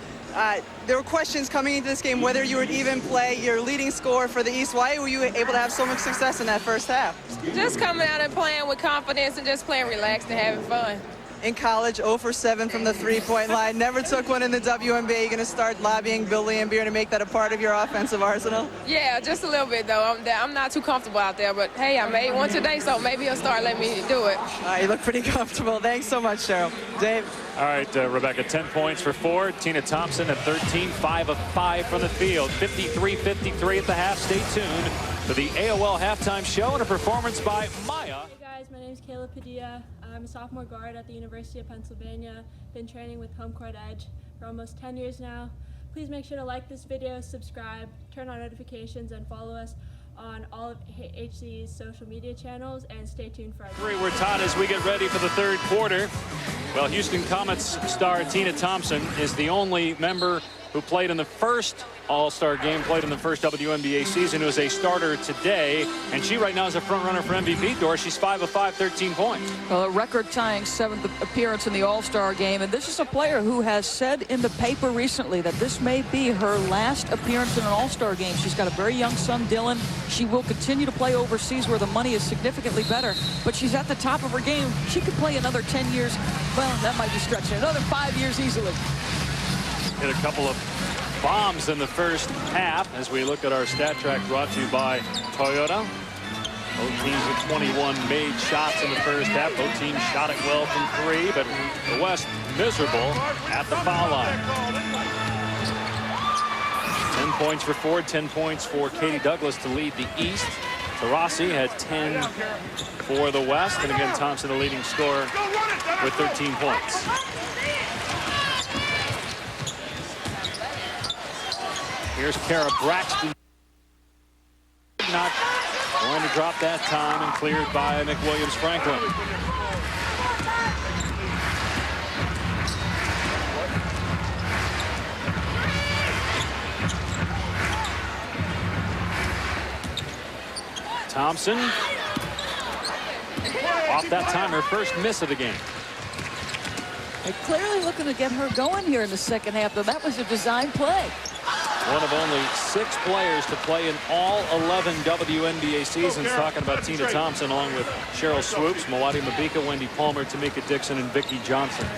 there were questions coming into this game whether you would even play your leading scorer for the East. Why were you able to have so much success in that first half? Just coming out and playing with confidence and just playing relaxed and having fun. In college, 0 for 7 from the three-point line. Never took one in the WNBA. You're going to start lobbying Bill Lambier to make that a part of your offensive arsenal? Yeah, just a little bit, though. I'm not too comfortable out there, but, hey, I made one today, so maybe he'll start letting me do it. You look pretty comfortable. Thanks so much, Cheryl. Dave? All right, Rebecca, 10 points for Ford. Tina Thompson at 13, 5 of 5 from the field. 53-53 at the half. Stay tuned for the AOL halftime show and a performance by Maya. Hey, guys, my name is Kayla Padilla. I'm a sophomore guard at the University of Pennsylvania. Been training with HomeCourtEdge for almost 10 years now. Please make sure to like this video, subscribe, turn on notifications, and follow us on all of HC's social media channels, and stay tuned for our We're tied as we get ready for the third quarter. Well, Houston Comets star Tina Thompson is the only member who played in the first All-Star game played in the first WNBA season, was a starter today, and she right now is a front runner for MVP. Doris, she's 5 of 5, 13 points. A record-tying 7th appearance in the All-Star game, and this is a player who has said in the paper recently that this may be her last appearance in an All-Star game. She's got a very young son, Dylan. She will continue to play overseas where the money is significantly better, but she's at the top of her game. She could play another 10 years. Well, that might be stretching. Another 5 years easily. Hit a couple of bombs in the first half as we look at our stat track brought to you by Toyota. Both teams with 21 made shots in the first half. Both teams shot it well from 3, but the West miserable at the foul line. 10 points for Ford, 10 points for Katie Douglas to lead the East. Taurasi had 10 for the West, and again Thompson the leading scorer with 13 points. Here's Kara Braxton. Not going to drop that time, and cleared by McWilliams-Franklin. Thompson. Off that time, her first miss of the game. They're clearly looking to get her going here in the second half, though. That was a design play. One of only 6 players to play in all 11 WNBA seasons. Talking about Tina Thompson, along with Cheryl Swoops, Mwati Mabika, Wendy Palmer, Tamika Dixon, and Vicki Johnson.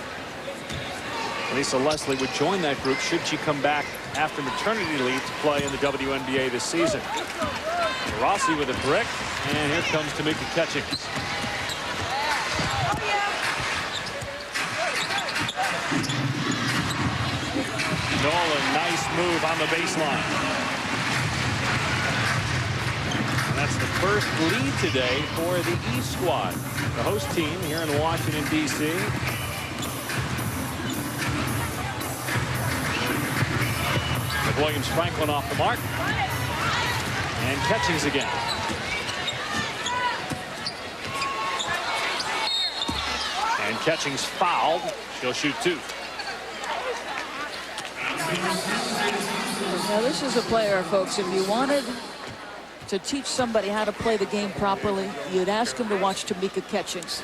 Lisa Leslie would join that group should she come back after maternity leave to play in the WNBA this season. Taurasi with a brick, and here comes Tamika Catchings. Nolan, nice move on the baseline. And that's the first lead today for the East squad, the host team here in Washington, D.C. McWilliams-Franklin off the mark. And Catchings again. And Catchings fouled. She'll shoot 2. Now, this is a player, folks, if you wanted to teach somebody how to play the game properly, you'd ask them to watch Tamika Catchings.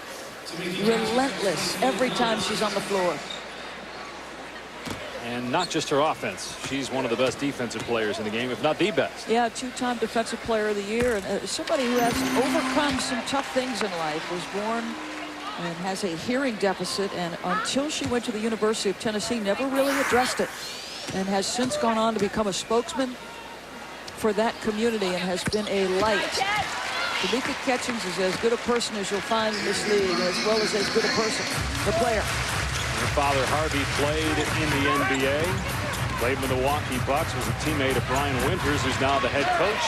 Relentless every time she's on the floor. And not just her offense. She's one of the best defensive players in the game, if not the best. Yeah, 2-time Defensive Player of the Year. And somebody who has overcome some tough things in life, was born and has a hearing deficit, and until she went to the University of Tennessee, never really addressed it, and has since gone on to become a spokesman for that community and has been a light. Tamika Catchings is as good a person as you'll find in this league, as well as good a person, the player. Her father, Harvey, played in the NBA, played in the Milwaukee Bucks, was a teammate of Brian Winters, who's now the head coach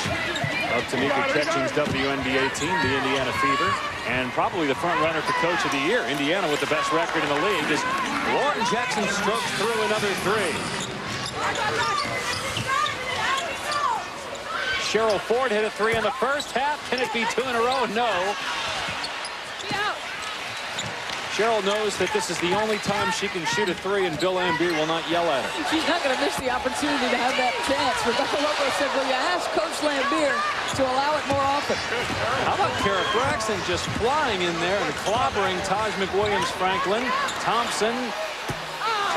of Tamika Catchings' WNBA team, the Indiana Fever, and probably the front runner for Coach of the Year. Indiana with the best record in the league as Lauren Jackson strokes through another 3. Cheryl Ford hit a 3 in the first half. Can it be 2 in a row? No. Cheryl knows that this is the only time she can shoot a 3, and Bill Lambier will not yell at her. She's not going to miss the opportunity to have that chance. Rebecca Lobo said, will you ask Coach Lambier to allow it more often? How about Kara Braxton just flying in there and clobbering Taj McWilliams-Franklin. Thompson,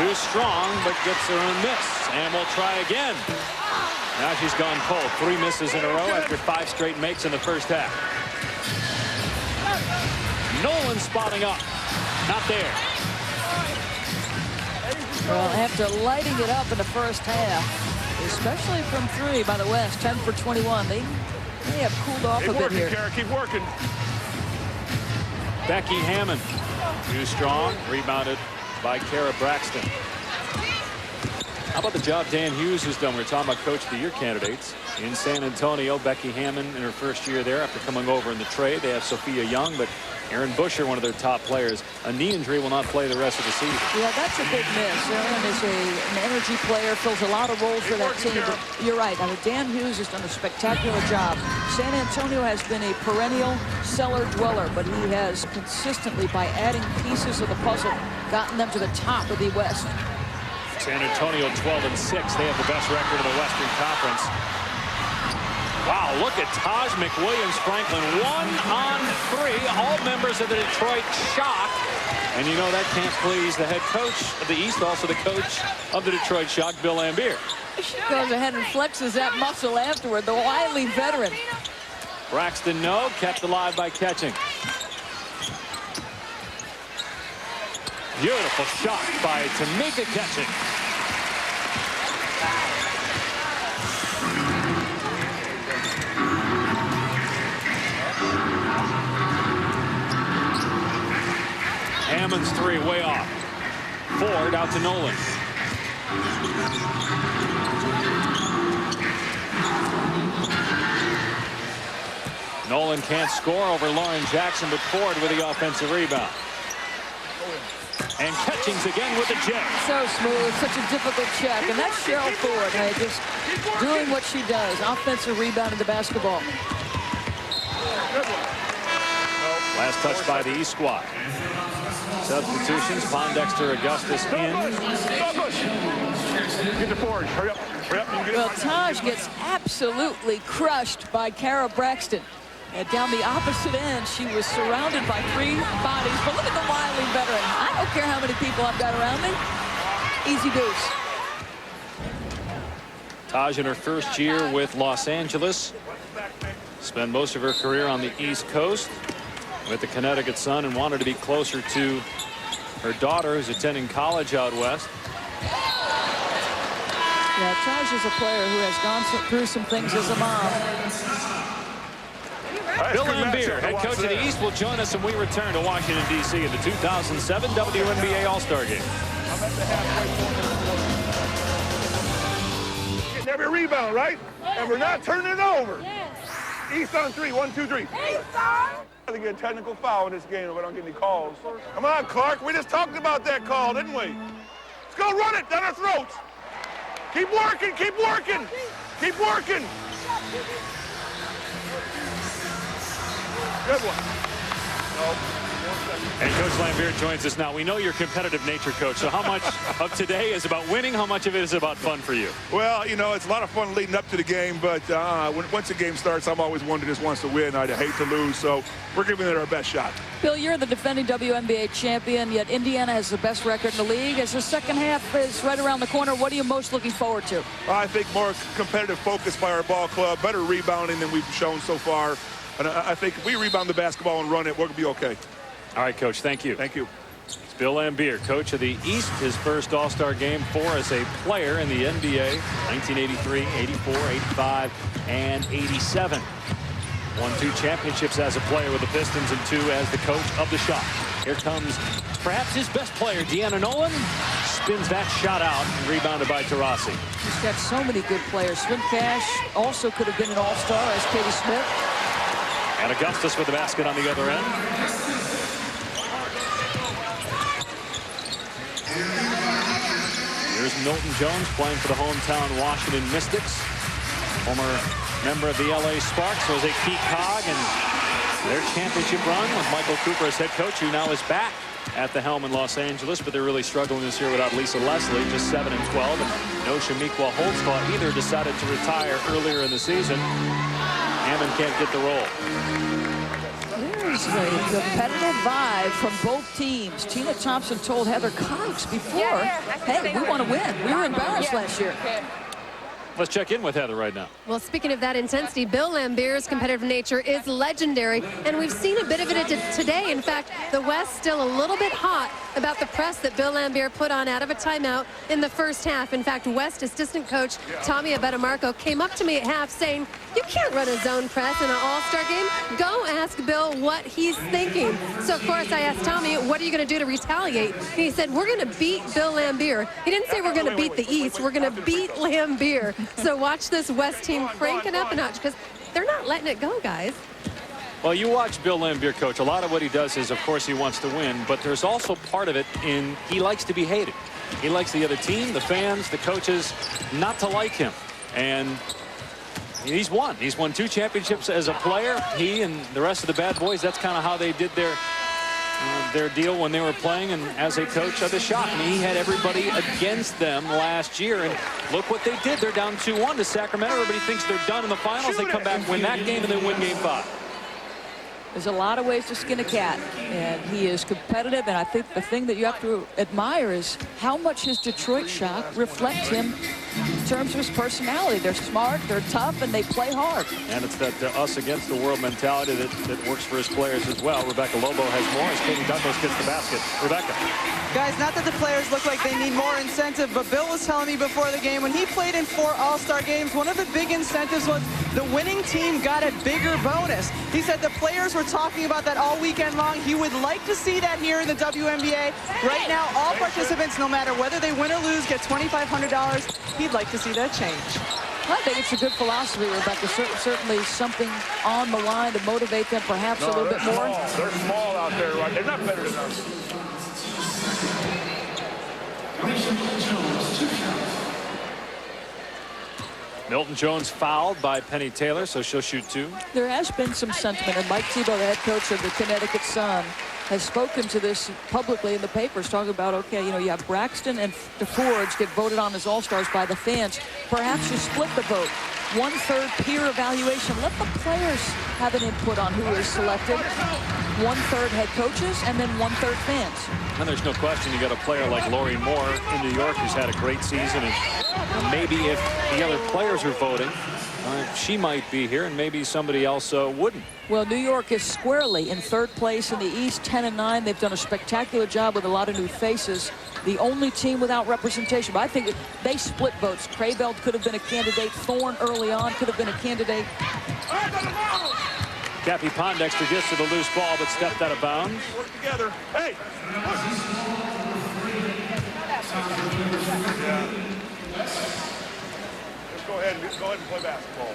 too strong, but gets her own miss. And we'll try again. Now she's gone cold. 3 misses in a row after 5 straight makes in the first half. Nolan spotting up. Not there. Well, after lighting it up in the first half, especially from 3 by the West, 10 for 21, they have cooled off a bit here. Kara, keep working. Becky Hammon, too strong, rebounded by Kara Braxton. How about the job Dan Hughes has done? We're talking about Coach of the Year candidates in San Antonio. Becky Hammon in her first year there after coming over in the trade. They have Sophia Young, but Erin Busher, one of their top players. A knee injury, will not play the rest of the season. Yeah, that's a big miss. Erin is an energy player, fills a lot of roles for that team. But you're right. I mean, Dan Hughes has done a spectacular job. San Antonio has been a perennial cellar dweller, but he has consistently, by adding pieces of the puzzle, gotten them to the top of the West. San Antonio 12-6. They have the best record in the Western Conference. Wow, look at Taj McWilliams-Franklin. 1-on-3. All members of the Detroit Shock. And you know that can't please the head coach of the East, also the coach of the Detroit Shock, Bill Laimbeer. She goes ahead and flexes that muscle afterward, the wily veteran. Braxton, no. Kept alive by Catching. Beautiful shot by Tamika Catchings. Hammon's three way off. Ford out to Nolan. Nolan can't score over Lauren Jackson, but Ford with the offensive rebound. And Catchings again with the jet. So smooth, such a difficult check. And that's Cheryl Ford, just doing what she does. Offensive rebound in the basketball. Last touch by the East squad. Substitutions, Pondexter, Augustus in. Get DeForge, hurry up, hurry up. Well, Taj gets absolutely crushed by Kara Braxton. And down the opposite end, she was surrounded by three bodies. But look at the wily veteran. I don't care how many people I've got around me. Easy deuce. Taj in her first year with Los Angeles. Spent most of her career on the East Coast with the Connecticut Sun and wanted to be closer to her daughter who's attending college out west. Yeah, Taj is a player who has gone through some things as a mom. Bill Laimbeer, head coach of the East, will join us when we return to Washington, D.C. in the 2007 WNBA All-Star Game. Getting every rebound, right? And we're not turning it over. East on three, 1, 2, 3. I get a technical foul in this game if I don't get any calls. Come on, Clark. We just talked about that call, didn't we? Let's go run it down our throats. Keep working, keep working, keep working. Good one. No. And Coach Laimbeer joins us now. We know your competitive nature, Coach. So how much of today is about winning? How much of it is about fun for you? Well, you know, it's a lot of fun leading up to the game, but once the game starts, I'm always one that just wants to win. I hate to lose, so we're giving it our best shot. Bill, you're the defending WNBA champion, yet Indiana has the best record in the league. As the second half is right around the corner, what are you most looking forward to? I think more competitive focus by our ball club, better rebounding than we've shown so far. And I think if we rebound the basketball and run it, we'll be okay. All right, Coach, thank you. Thank you. It's Bill Laimbeer, coach of the East, his first All-Star game as a player in the NBA, 1983, 84, 85, and 87. Won 2 championships as a player with the Pistons and 2 as the coach of the Shock. Here comes perhaps his best player, Deanna Nolan. Spins that shot out and rebounded by Taurasi. He's got so many good players. Swin Cash also could have been an All-Star as Katie Smith. And Augustus with the basket on the other end. Here's Milton Jones playing for the hometown Washington Mystics. Former member of the LA Sparks, was a key cog in their championship run with Michael Cooper as head coach, who now is back at the helm in Los Angeles, but they're really struggling this year without Lisa Leslie, just 7-12, and no Shamiqua Holtzclaw either decided to retire earlier in the season. Hammon can't get the roll. There's a competitive vibe from both teams. Tina Thompson told Heather Cox before, hey, we want to win. We were embarrassed last year. Let's check in with Heather right now. Well, speaking of that intensity, Bill Laimbeer's competitive nature is legendary, and we've seen a bit of it today. In fact, the West still a little bit hot about the press that Bill Laimbeer put on out of a timeout in the first half. In fact, West assistant coach Tommy Abetamarco came up to me at half saying, you can't run a zone press in an all-star game. Go ask Bill what he's thinking. So, of course, I asked Tommy, what are you going to do to retaliate? And he said, we're going to beat Bill Laimbeer. He didn't say we're going to beat the East. We're going to beat Laimbeer. So watch this West team cranking up a notch because they're not letting it go, guys. Well, you watch Bill Laimbeer, Coach. A lot of what he does is, of course, he wants to win, but there's also part of it in he likes to be hated. He likes the other team, the fans, the coaches, not to like him. And he's won. He's won 2 championships as a player. He and the rest of the bad boys, that's kind of how they did their their deal when they were playing, and as a coach, the shock. I mean, he had everybody against them last year, and look what they did. They're down 2-1 to Sacramento. Everybody thinks they're done in the finals. They come back, win that game, and then win game 5. There's a lot of ways to skin a cat, and he is competitive, and I think the thing that you have to admire is how much his Detroit shock reflects him in terms of his personality. They're smart, they're tough, and they play hard. And it's that us against the world mentality that works for his players as well. Rebecca Lobo has more as Katie Douglas gets the basket. Rebecca. Guys, not that the players look like they need more incentive, but Bill was telling me before the game, when he played in 4 All-Star games, one of the big incentives was the winning team got a bigger bonus. He said the players were talking about that all weekend long. He would like to see that here in the WNBA. Right now, all participants, no matter whether they win or lose, get $2,500. He'd like to see that change. I think it's a good philosophy, Rebecca. Certainly something on the line to motivate them perhaps a little bit more. They're small out there, right? They're not better than us. Milton Jones fouled by Penny Taylor, so she'll shoot 2. There has been some sentiment, and Mike Thibault, the head coach of the Connecticut Sun, has spoken to this publicly in the papers, talking about, okay, you know, you have Braxton and DeForge get voted on as all-stars by the fans. Perhaps you split the vote. 1/3 peer evaluation. Let the players have an input on who is selected. 1/3 head coaches, and then 1/3 fans. And there's no question you got a player like Lori Moore in New York who's had a great season, and maybe if the other players are voting, she might be here, and maybe somebody else wouldn't. Well, New York is squarely in 3rd place in the East, 10-9. They've done a spectacular job with a lot of new faces. The only team without representation. But I think they split votes. Kraybelt could have been a candidate. Thorne early on could have been a candidate. Cappy Pondexter gets to the loose ball, but stepped out of bounds. Work together. Hey! Let's go ahead and play basketball.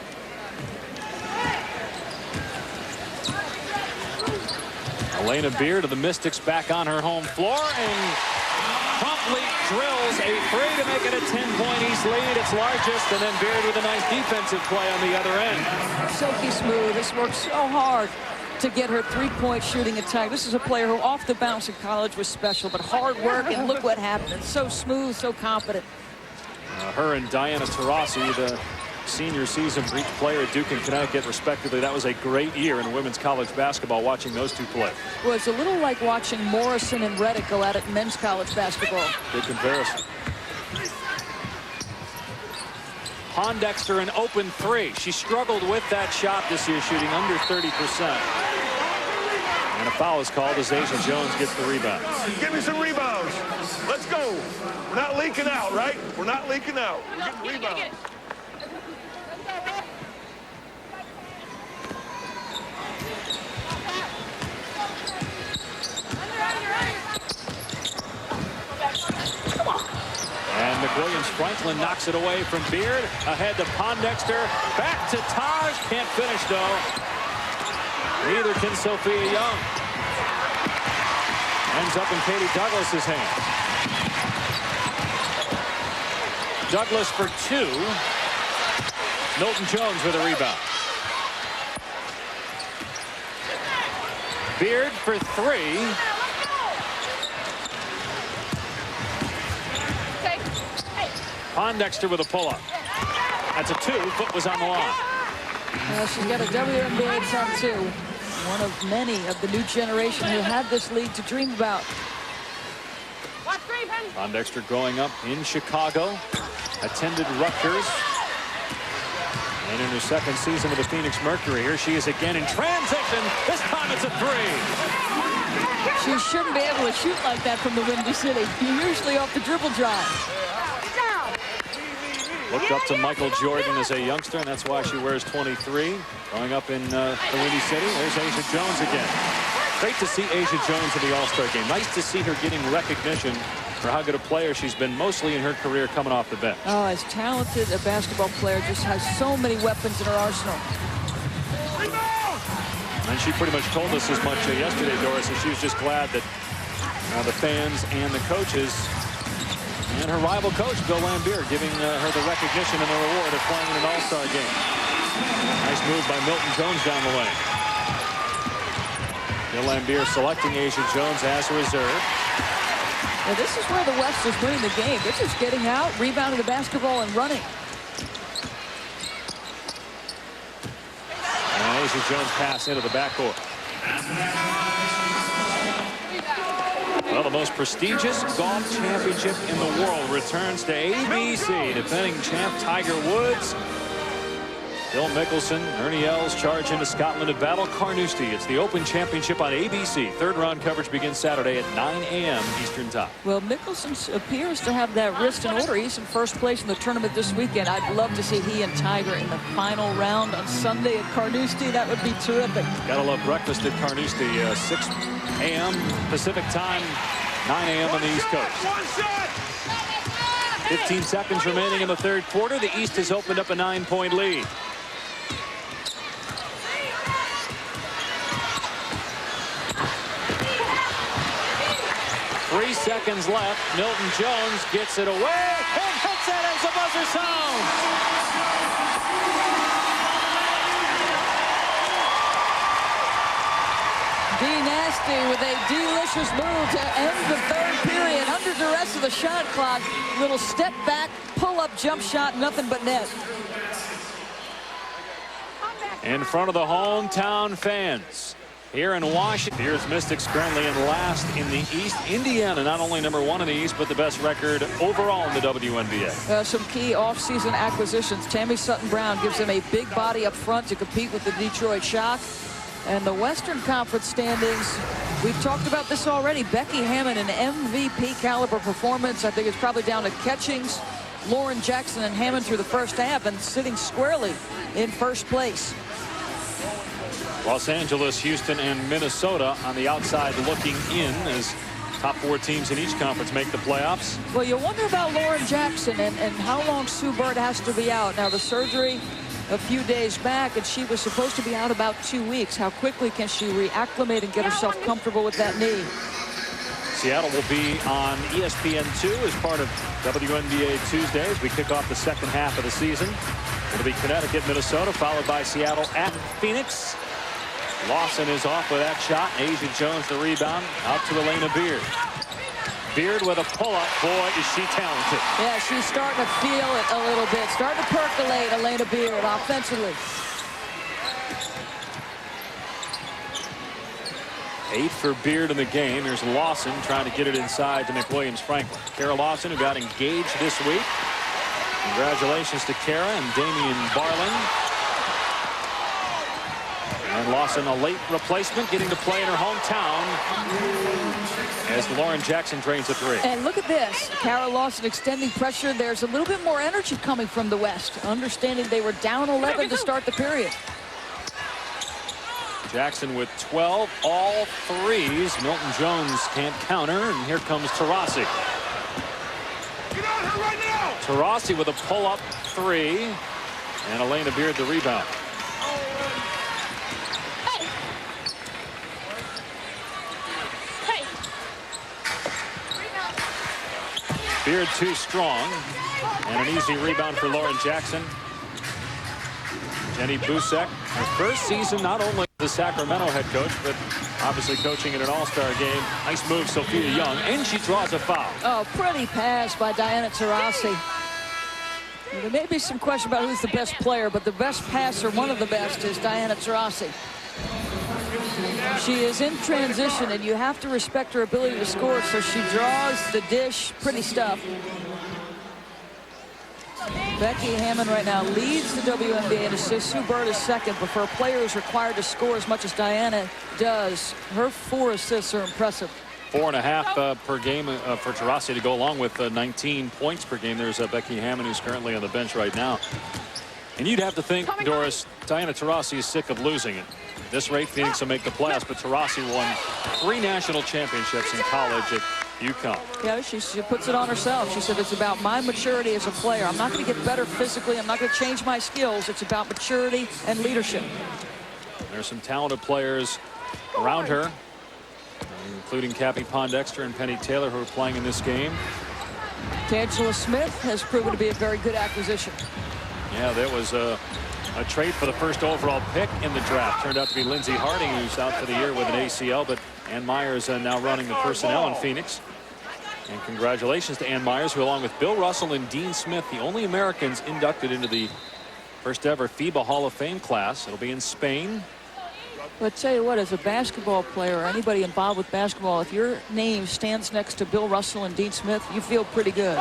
Elena Beard of the Mystics back on her home floor and promptly drills a 3 to make it a 10-point East lead. It's largest, and then Beard with a nice defensive play on the other end. Silky smooth. This worked so hard to get her 3-point shooting attack. This is a player who off the bounce in college was special, but hard work, and look what happened. It's so smooth, so confident. Her and Diani Taurasi, the senior season for each player at Duke and Connecticut, respectively. That was a great year in women's college basketball, watching those two play. Well, it's a little like watching Morrison and Reddick go at it in men's college basketball. Good comparison. Pondexter an open 3. She struggled with that shot this year, shooting under 30%. And a foul is called as Asia Jones gets the rebound. Give me some rebounds. Let's go. We're not leaking out, right? We're not leaking out. We're getting rebounds. And McWilliams-Franklin knocks it away from Beard. Ahead to Pondexter. Back to Taj. Can't finish, though. Neither can Sophia Young. Ends up in Katie Douglas's hand. Douglas for 2. Milton Jones with a rebound. Beard for 3. Pondexter with a pull-up. That's a 2. Foot was on the line. She's got a WNBA tattoo. One of many of the new generation who have this league to dream about. Pondexter growing up in Chicago. Attended Rutgers. And in her second season with the Phoenix Mercury, here she is again in transition. This time it's a 3. She shouldn't be able to shoot like that from the Windy City. You're usually off the dribble drive. Looked up to Michael Jordan as a youngster, and that's why she wears 23. Growing up in the Windy City, there's Asia Jones again. Great to see Asia Jones in the All-Star game. Nice to see her getting recognition for how good a player she's been mostly in her career coming off the bench. Oh, as talented a basketball player, just has so many weapons in her arsenal. And she pretty much told us as much yesterday, Doris, and she was just glad that the fans and the coaches and her rival coach, Bill Laimbeer, giving her the recognition and the reward of playing in an All-Star game. Nice move by Milton Jones down the lane. Bill Laimbeer selecting Asia Jones as a reserve. Now, this is where the West is winning the game. They're just getting out, rebounding the basketball, and running. And Asia Jones pass into the backcourt. Well, the most prestigious golf championship in the world returns to ABC. Defending champ Tiger Woods. Phil Mickelson, Ernie Els charge into Scotland to battle Carnoustie. It's the Open Championship on ABC. Third round coverage begins Saturday at 9 a.m. Eastern Time. Well, Mickelson appears to have that wrist in order. He's in first place in the tournament this weekend. I'd love to see he and Tiger in the final round on Sunday at Carnoustie. That would be terrific. Gotta love breakfast at Carnoustie. 6 a.m. Pacific Time, 9 a.m. on the East Coast. 15 seconds remaining in the third quarter. The East has opened up a 9-point lead. 3 seconds left. Milton Jones gets it away and hits it as the buzzer sounds. Nasty with a delicious move to end the third period. Under duress of the shot clock. Little step back, pull up, jump shot, nothing but net. In front of the hometown fans. Here in Washington, here's Mystics currently in last in the East. Indiana, not only #1 in the East, but the best record overall in the WNBA. Some key offseason acquisitions. Tammy Sutton-Brown gives them a big body up front to compete with the Detroit Shock. And the Western Conference standings, we've talked about this already. Becky Hammon, an MVP caliber performance. I think it's probably down to Catchings, Lauren Jackson, and Hammon through the first half, and sitting squarely in first place. Los Angeles, Houston, and Minnesota on the outside looking in as top 4 teams in each conference make the playoffs. Well, you wonder about Lauren Jackson and how long Sue Bird has to be out. Now, the surgery a few days back, and she was supposed to be out about 2 weeks. How quickly can she reacclimate and get herself comfortable with that knee? Seattle will be on ESPN2 as part of WNBA Tuesday as we kick off the second half of the season. It'll be Connecticut, Minnesota, followed by Seattle at Phoenix. Lawson is off with that shot. Asia Jones the rebound. Out to Elena Beard. Beard with a pull-up. Boy, is she talented. Yeah, she's starting to feel it a little bit. Starting to percolate, Elena Beard, offensively. 8 for Beard in the game. Here's Lawson trying to get it inside to McWilliams-Franklin. Kara Lawson, who got engaged this week. Congratulations to Kara and Damian Barling. And Lawson, a late replacement, getting to play in her hometown as Lauren Jackson drains a 3. And look at this. Kara Lawson extending pressure. There's a little bit more energy coming from the West, understanding they were down 11 to start the period. Jackson with 12, all threes. Milton Jones can't counter, and here comes Taurasi. Get on her right now! Taurasi with a pull-up 3, and Elena Beard the rebound. Beard too strong, and an easy rebound for Lauren Jackson. Jenny Busek, her first season not only the Sacramento head coach, but obviously coaching in an all-star game. Nice move, Sophia Young, and she draws a foul. Oh, pretty pass by Diani Taurasi. There may be some question about who's the best player, but the best passer, one of the best, is Diani Taurasi. She is in transition, and you have to respect her ability to score, so she draws the dish. Pretty stuff. Becky Hammon right now leads the WNBA in assists. Sue Bird is second, but for a player who's required to score as much as Diana does, her 4 assists are impressive. 4.5 per game for Taurasi to go along with 19 points per game. There's Becky Hammon, who's currently on the bench right now. And you'd have to think, Doris, Diani Taurasi is sick of losing it. At this rate, Phoenix will make the playoffs, but Taurasi won 3 national championships in college at UConn. Yeah, she puts it on herself. She said, it's about my maturity as a player. I'm not going to get better physically. I'm not going to change my skills. It's about maturity and leadership. There's some talented players around her, including Cappie Pondexter and Penny Taylor, who are playing in this game. Tangela Smith has proven to be a very good acquisition. Yeah, that was a trade for the first overall pick in the draft. Turned out to be Lindsey Harding, who's out for the year with an ACL, but Ann Myers now running the personnel in Phoenix. And congratulations to Ann Myers, who along with Bill Russell and Dean Smith, the only Americans inducted into the first ever FIBA Hall of Fame class. It'll be in Spain. But tell you what, as a basketball player or anybody involved with basketball, if your name stands next to Bill Russell and Dean Smith, you feel pretty good.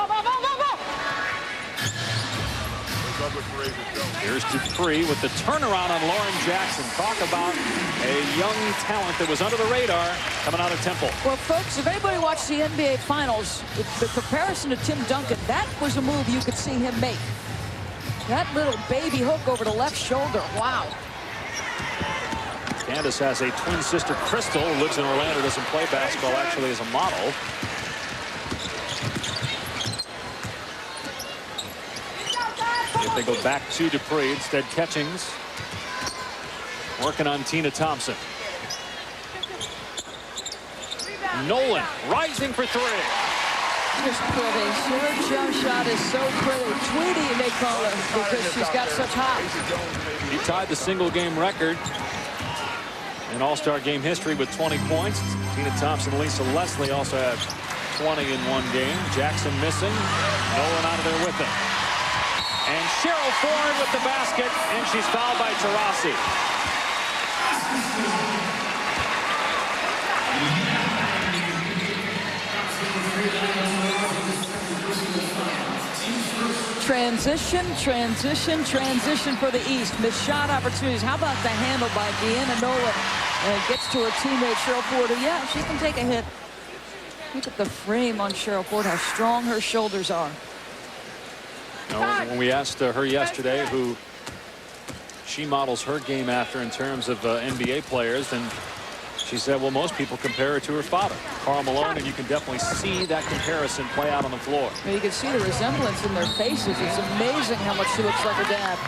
Here's Dupree with the turnaround on Lauren Jackson. Talk about a young talent that was under the radar coming out of Temple. Well, folks, if anybody watched the NBA Finals, the comparison to Tim Duncan, that was a move you could see him make. That little baby hook over the left shoulder. Wow. Candace has a twin sister, Crystal, who lives in Orlando, doesn't play basketball, actually as a model. If they go back to Dupree, instead Catchings working on Tina Thompson. Nolan rising for three. Just pretty. Her jump shot is so pretty. Tweety, they call her, because she's got such hops. He tied the single game record in All-Star game history with 20 points. Tina Thompson, Lisa Leslie also had 20 in one game. Jackson missing. Nolan out of there with it. And Cheryl Ford with the basket, and she's fouled by Taurasi. Transition, transition, transition for the East. Missed shot opportunities. How about the handle by Deanna Nolan? And gets to her teammate, Cheryl Ford. And yeah, she can take a hit. Look at the frame on Cheryl Ford, how strong her shoulders are. When we asked her yesterday who she models her game after in terms of NBA players, and she said, well, most people compare her to her father, Karl Malone, and you can definitely see that comparison play out on the floor. Well, you can see the resemblance in their faces. It's amazing how much she looks like her dad.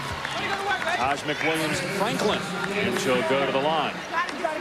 Taj McWilliams Franklin, and she'll go to the line.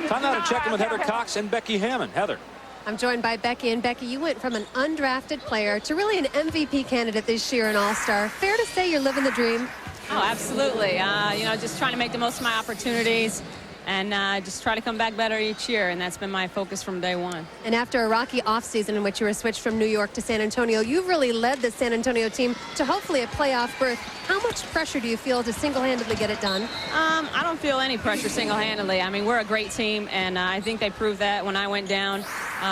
Time now to check in with Heather Cox and Becky Hammon. Heather. I'm joined by Becky, and Becky, you went from an undrafted player to really an MVP candidate this year, an All-Star. Fair to say you're living the dream? Oh, absolutely. You know, just trying to make the most of my opportunities and just try to come back better each year, and that's been my focus from day one. And after a rocky offseason in which you were switched from New York to San Antonio, you've really led the San Antonio team to hopefully a playoff berth. How much pressure do you feel to single-handedly get it done? I don't feel any pressure single-handedly. I mean, we're a great team, and I think they proved that when I went down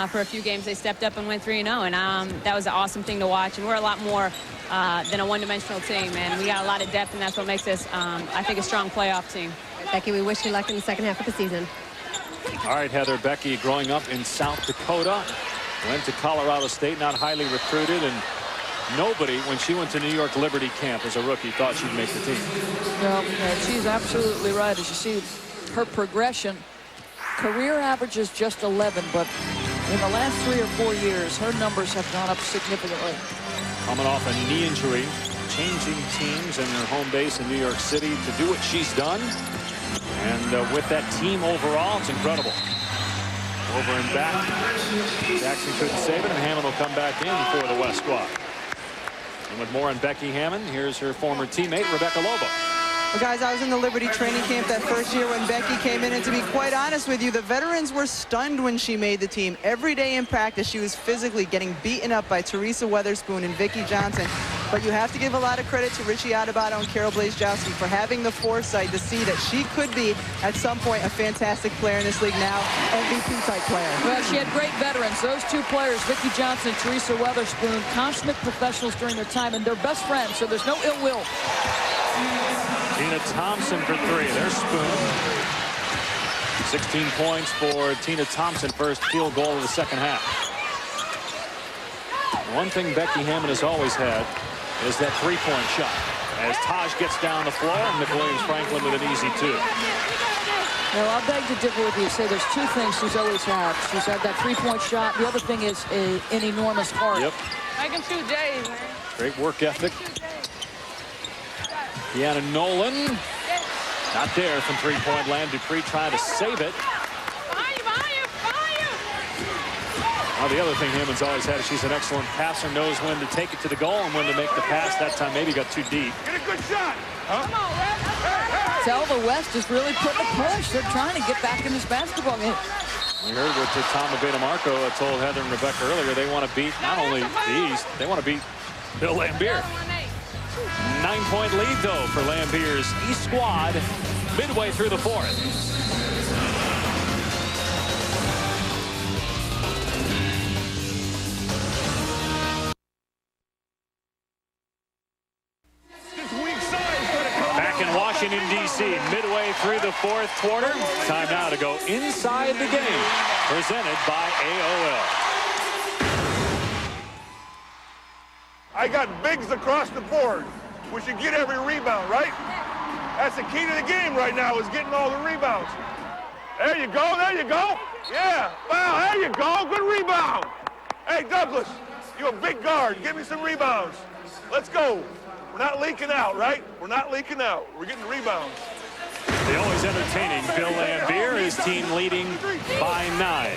for a few games. They stepped up and went 3-0, and that was an awesome thing to watch. And we're a lot more than a one-dimensional team, and we got a lot of depth, and that's what makes us, I think, a strong playoff team. Becky, we wish you luck in the second half of the season. All right, Heather. Becky, growing up in South Dakota, went to Colorado State, not highly recruited, and nobody, when she went to New York Liberty camp as a rookie, thought she'd make the team. Well, she's absolutely right. As you see her progression, career average is just 11, but in the last 3 or 4 years, her numbers have gone up significantly. Coming off a knee injury, changing teams in her home base in New York City to do what she's done. And with that team overall, it's incredible. Over and back. Jackson couldn't save it, and Hammon will come back in for the West squad. And with more on Becky Hammon, here's her former teammate, Rebecca Lobo. Well, guys, I was in the Liberty training camp that first year when Becky came in, and to be quite honest with you, the veterans were stunned when she made the team. Every day in practice, she was physically getting beaten up by Teresa Weatherspoon and Vicki Johnson. But you have to give a lot of credit to Richie Adebayo and Carol Blazejowski for having the foresight to see that she could be, at some point, a fantastic player in this league now, MVP-type player. Well, she had great veterans. Those two players, Vicki Johnson and Teresa Weatherspoon, consummate professionals during their time, and they're best friends, so there's no ill will. Tina Thompson for three. There's Spoon. 16 points for Tina Thompson, first field goal of the second half. One thing Becky Hammon has always had is that three-point shot. As Taj gets down the floor, McWilliams Franklin with an easy two. Well, I'll beg to differ with you. Say there's two things she's always had. She's had that three-point shot. The other thing is an enormous heart. Yep. I can shoot J's, man. Great work ethic. Deanna Nolan, not there from three-point land. Dupree trying to save it. Well, the other thing Hammond's always had is she's an excellent passer, knows when to take it to the goal and when to make the pass. That time maybe got too deep. Get a good shot. Huh? Come on, Red. Tell the West is really putting a push. They're trying to get back in this basketball game. We heard what Tom Abeta-Marco told Heather and Rebecca earlier. They want to beat not only the East, they want to beat Bill Lambier. 9-point lead, though, for Lambier's East squad midway through the fourth. Back in Washington, D.C., midway through the fourth quarter. Time now to go inside the game, presented by AOL. I got bigs across the board. We should get every rebound, right? That's the key to the game right now, is getting all the rebounds. There you go, there you go. Yeah, wow, there you go, good rebound. Hey, Douglas, you're a big guard. Give me some rebounds. Let's go. We're not leaking out, right? We're not leaking out. We're getting rebounds. The always entertaining Bill Lambier, his team leading by 9.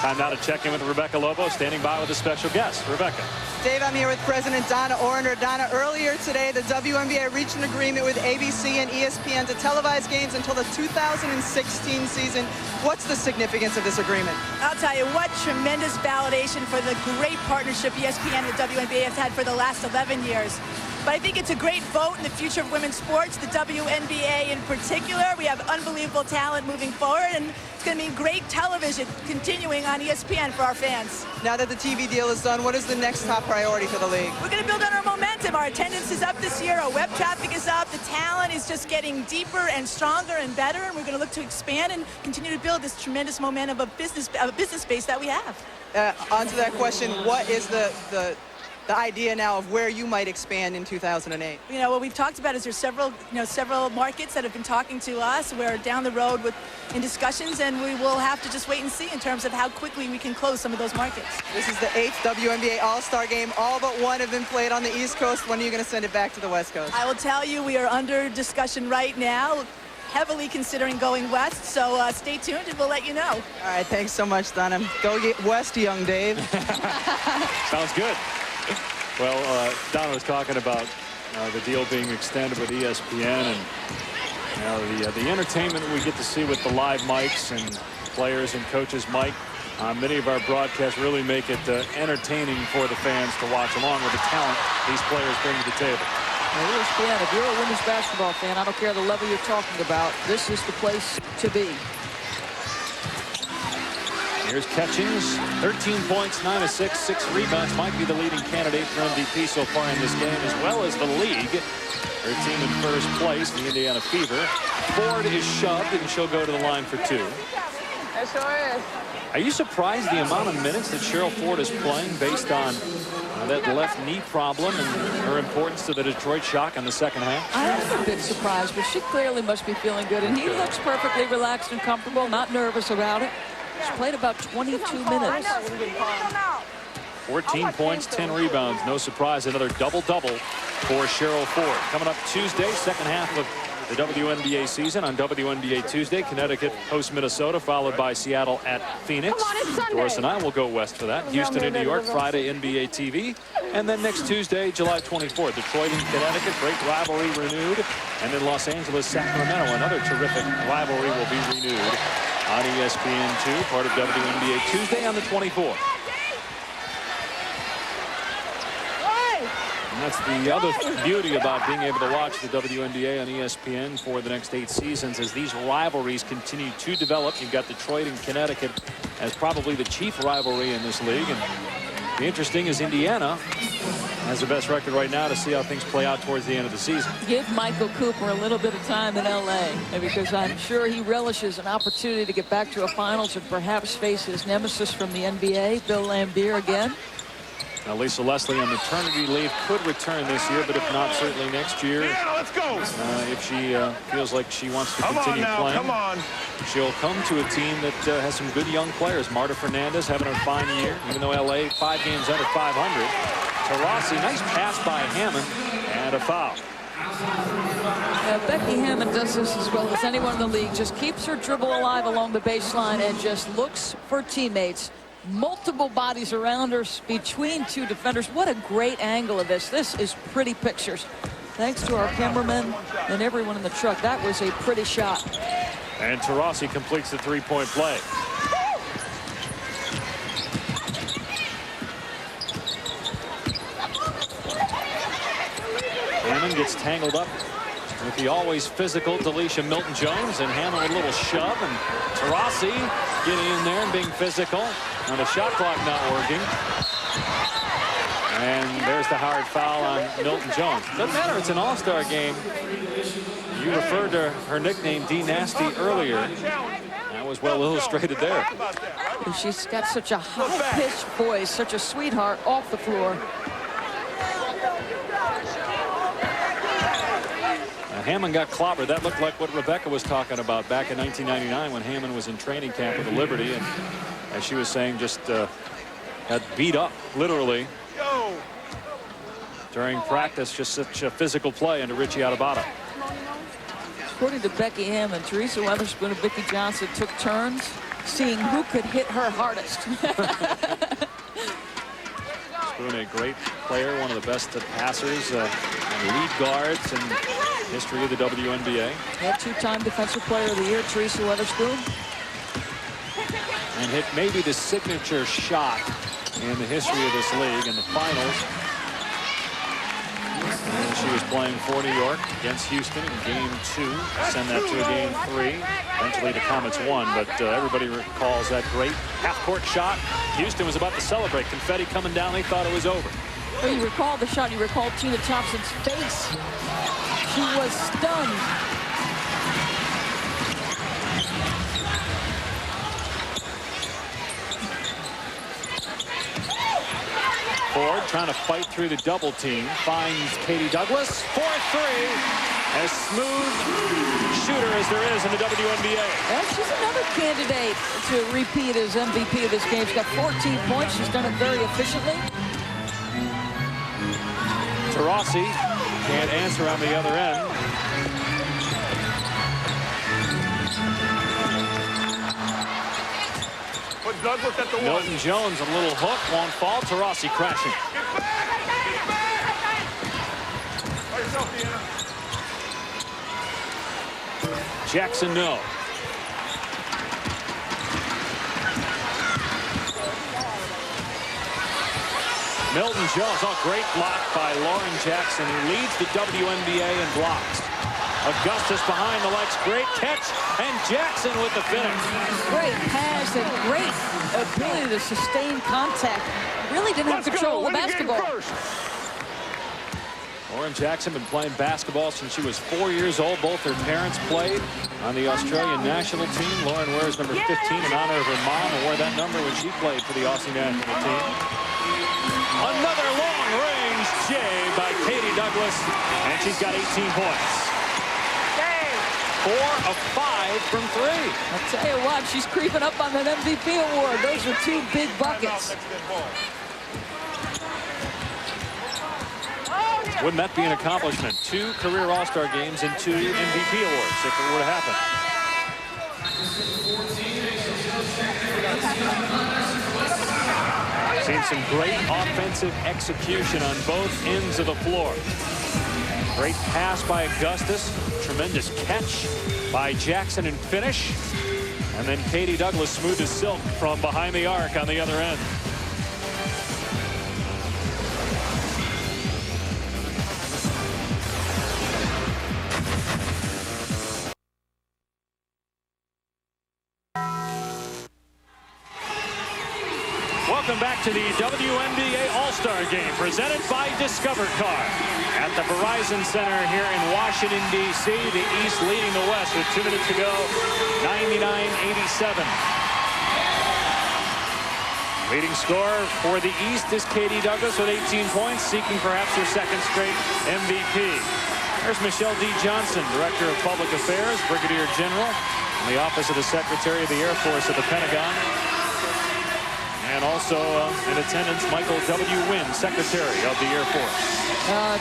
Time now to check in with Rebecca Lobo, standing by with a special guest. Rebecca. Dave, I'm here with President Donna Orender. Donna, earlier today, the WNBA reached an agreement with ABC and ESPN to televise games until the 2016 season. What's the significance of this agreement? I'll tell you what, tremendous validation for the great partnership ESPN and the WNBA has had for the last 11 years. But I think it's a great vote in the future of women's sports, the WNBA in particular. We have unbelievable talent moving forward, and it's going to mean great television continuing on ESPN for our fans. Now that the TV deal is done, what is the next top priority for the league? We're going to build on our momentum. Our attendance is up this year. Our web traffic is up. The talent is just getting deeper and stronger and better, and we're going to look to expand and continue to build this tremendous momentum of business base that we have. On to that question, what is the idea now of where you might expand in 2008? You know, what we've talked about is there's several markets that have been talking to us. We're down the road in discussions, and we will have to just wait and see in terms of how quickly we can close some of those markets. This is the 8th WNBA All-Star game. All but one have been played on the East Coast. When are you going to send it back to the West Coast? I will tell you, we are under discussion right now, heavily considering going west, so stay tuned and we'll let you know. All right, thanks so much, Donna. Go get west, young Dave. Sounds good. Well, Donna was talking about the deal being extended with ESPN, and the entertainment we get to see with the live mics and players and coaches mic. Many of our broadcasts really make it entertaining for the fans to watch, along with the talent these players bring to the table. Now, ESPN, if you're a women's basketball fan, I don't care the level you're talking about, this is the place to be. Here's Catchings, 13 points, 9 assists, 6 rebounds. Might be the leading candidate for MVP so far in this game, as well as the league. Her team in first place, the Indiana Fever. Ford is shoved, and she'll go to the line for 2. It sure is. Are you surprised the amount of minutes that Cheryl Ford is playing based on that left knee problem and her importance to the Detroit Shock in the second half? I am a bit surprised, but she clearly must be feeling good, and he looks perfectly relaxed and comfortable, not nervous about it. She played about 22 minutes. 14 points, 10 rebounds. No surprise, another double-double for Cheryl Ford. Coming up Tuesday, second half of the WNBA season. On WNBA Tuesday, Connecticut hosts Minnesota, followed by Seattle at Phoenix. Doris and I will go west for that. Houston and New York, Friday, NBA TV. And then next Tuesday, July 24th, Detroit and Connecticut, great rivalry renewed. And then Los Angeles, Sacramento, another terrific rivalry will be renewed on ESPN2, part of WNBA Tuesday on the 24th. And that's the other beauty about being able to watch the WNBA on ESPN for the next 8 seasons as these rivalries continue to develop. You've got Detroit and Connecticut as probably the chief rivalry in this league. And the interesting is Indiana has the best record right now to see how things play out towards the end of the season. Give Michael Cooper a little bit of time in L.A. because I'm sure he relishes an opportunity to get back to a finals and perhaps face his nemesis from the NBA, Bill Lambier, again. Now, Lisa Leslie on maternity leave could return this year, but if not, certainly next year. Yeah, let's go. If she feels like she wants to continue playing, come on. She'll come to a team that has some good young players. Marta Fernandez having a fine year, even though LA 5 games under 500. Taurasi, nice pass by Hammon, and a foul. Becky Hammon does this as well as anyone in the league. Just keeps her dribble alive along the baseline and just looks for teammates. multiple bodies around her between two defenders. What a great angle of this. This is pretty pictures. Thanks to our cameramen and everyone in the truck. That was a pretty shot. And Taurasi completes the three-point play. Hammon gets tangled up with the always physical Delisha Milton-Jones, and Hammon with a little shove, and Taurasi getting in there and being physical. Now the shot clock not working. And there's the hard foul on Milton-Jones. Doesn't matter, it's an all-star game. You referred to her nickname D Nasty earlier. That was well illustrated there. She's got such a high-pitched voice, such a sweetheart off the floor. Hammon got clobbered. That looked like what Rebecca was talking about back in 1999 when Hammon was in training camp with the Liberty, and as she was saying, just got beat up literally during practice. Just such a physical play under Richie Atabata. According to Becky Hammon, Teresa Weatherspoon and Vicki Johnson took turns seeing who could hit her hardest. Spoon, a great player, one of the best passers and lead guards in history of the WNBA. Yeah, two-time Defensive Player of the Year, Teresa Weatherspoon. And hit maybe the signature shot in the history of this league in the finals. And she was playing for New York against Houston in Game 2. Send that to a Game 3. Eventually the Comets won, but everybody recalls that great half-court shot. Houston was about to celebrate. Confetti coming down. They thought it was over. Well, you recall the shot. You recall Tina Thompson's face. She was stunned. Ford trying to fight through the double team. Finds Katie Douglas. 4-3. As smooth shooter as there is in the WNBA. And she's another candidate to repeat as MVP of this game. She's got 14 points. She's done it very efficiently. Taurasi can't answer on the other end. Put Douglas at the one. Milton-Jones, a little hook, won't fall. Taurasi crashing. By yourself, Deanna. Jackson, no. Milton-Jones, a great block by Lauren Jackson, who leads the WNBA in blocks. Augustus behind the legs, great catch, and Jackson with the finish. Great pass and great ability to sustain contact. Really didn't have control of the basketball. Lauren Jackson been playing basketball since she was 4 years old. Both her parents played on the Australian national team. Lauren wears number 15 in honor of her mom, who wore that number when she played for the Aussie national team. Another long-range J by Katie Douglas, and she's got 18 points. 4 of 5 from 3. I'll tell you what, she's creeping up on that MVP award. Those are two big buckets. Wouldn't that be an accomplishment? 2 career All-Star games and 2 MVP awards if it were to happen. Seen some great offensive execution on both ends of the floor. Great pass by Augustus. Tremendous catch by Jackson and finish. And then Katie Douglas smooth as silk from behind the arc on the other end. Welcome back to the WNBA All-Star Game, presented by Discover Car at the Verizon Center here in Washington, D.C. The East leading the West with 2 minutes to go, 99-87. Leading scorer for the East is Katie Douglas with 18 points, seeking perhaps her second straight MVP. There's Michelle D. Johnson, Director of Public Affairs, Brigadier General in the Office of the Secretary of the Air Force at the Pentagon. And also in attendance, Michael W. Wynn, Secretary of the Air Force.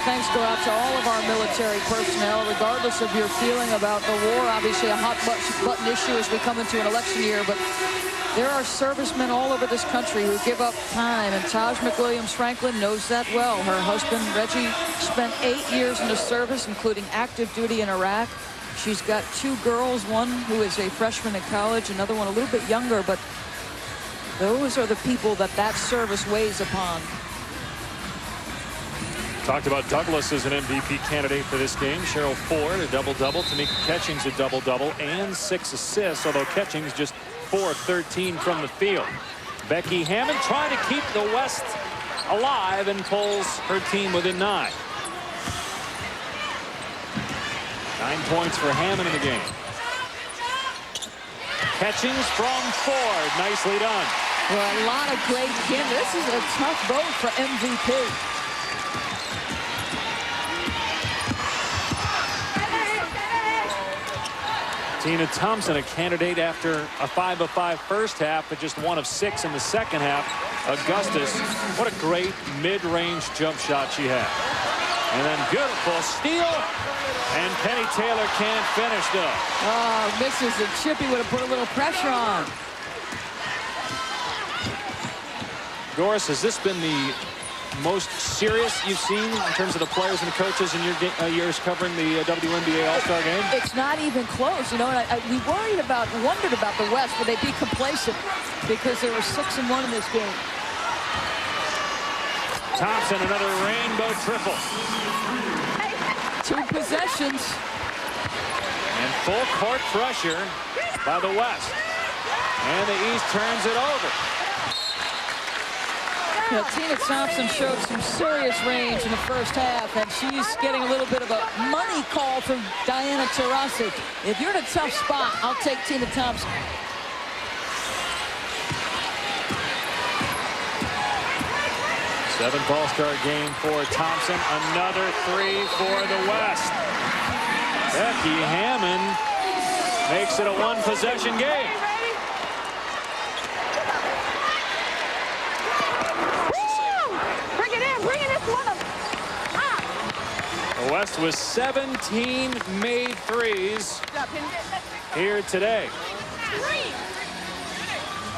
Thanks go out to all of our military personnel, regardless of your feeling about the war. Obviously a hot button issue as we come into an election year, but There are servicemen all over this country who give up time, and Taj McWilliams Franklin knows that well. Her husband, Reggie, spent 8 years in the service, including active duty in Iraq. She's got 2 girls, one who is a freshman in college, another one a little bit younger, but those are the people that service weighs upon. Talked about Douglas as an MVP candidate for this game. Cheryl Ford, a double-double. Tamika Catchings, a double-double and 6 assists, although Catchings just 4 of 13 from the field. Becky Hammon trying to keep the West alive and pulls her team within 9. 9 points for Hammon in the game. Catchings from Ford. Nicely done. Well, a lot of great game. This is a tough vote for MVP. Tina Thompson, a candidate after a 5 of 5 first half, but just 1 of 6 in the second half. Augustus, what a great mid-range jump shot she had. And then beautiful steal, and Penny Taylor can't finish though. Oh, misses, and Chippy would have put a little pressure on. Doris, has this been the most serious you've seen in terms of the players and the coaches in your years covering the WNBA All-Star game? It's not even close, you know, and we wondered about the West. Would they be complacent because they were 6-1 in this game? Thompson, another rainbow triple. 2 possessions. And full court pressure by the West. And the East turns it over. You know, Tina Thompson showed some serious range in the first half, and she's getting a little bit of a money call from Diani Taurasi. If you're in a tough spot, I'll take Tina Thompson. Seventh All-Star game for Thompson. Another 3 for the West. Becky Hammon makes it a 1-possession game. The West with 17 made threes here today.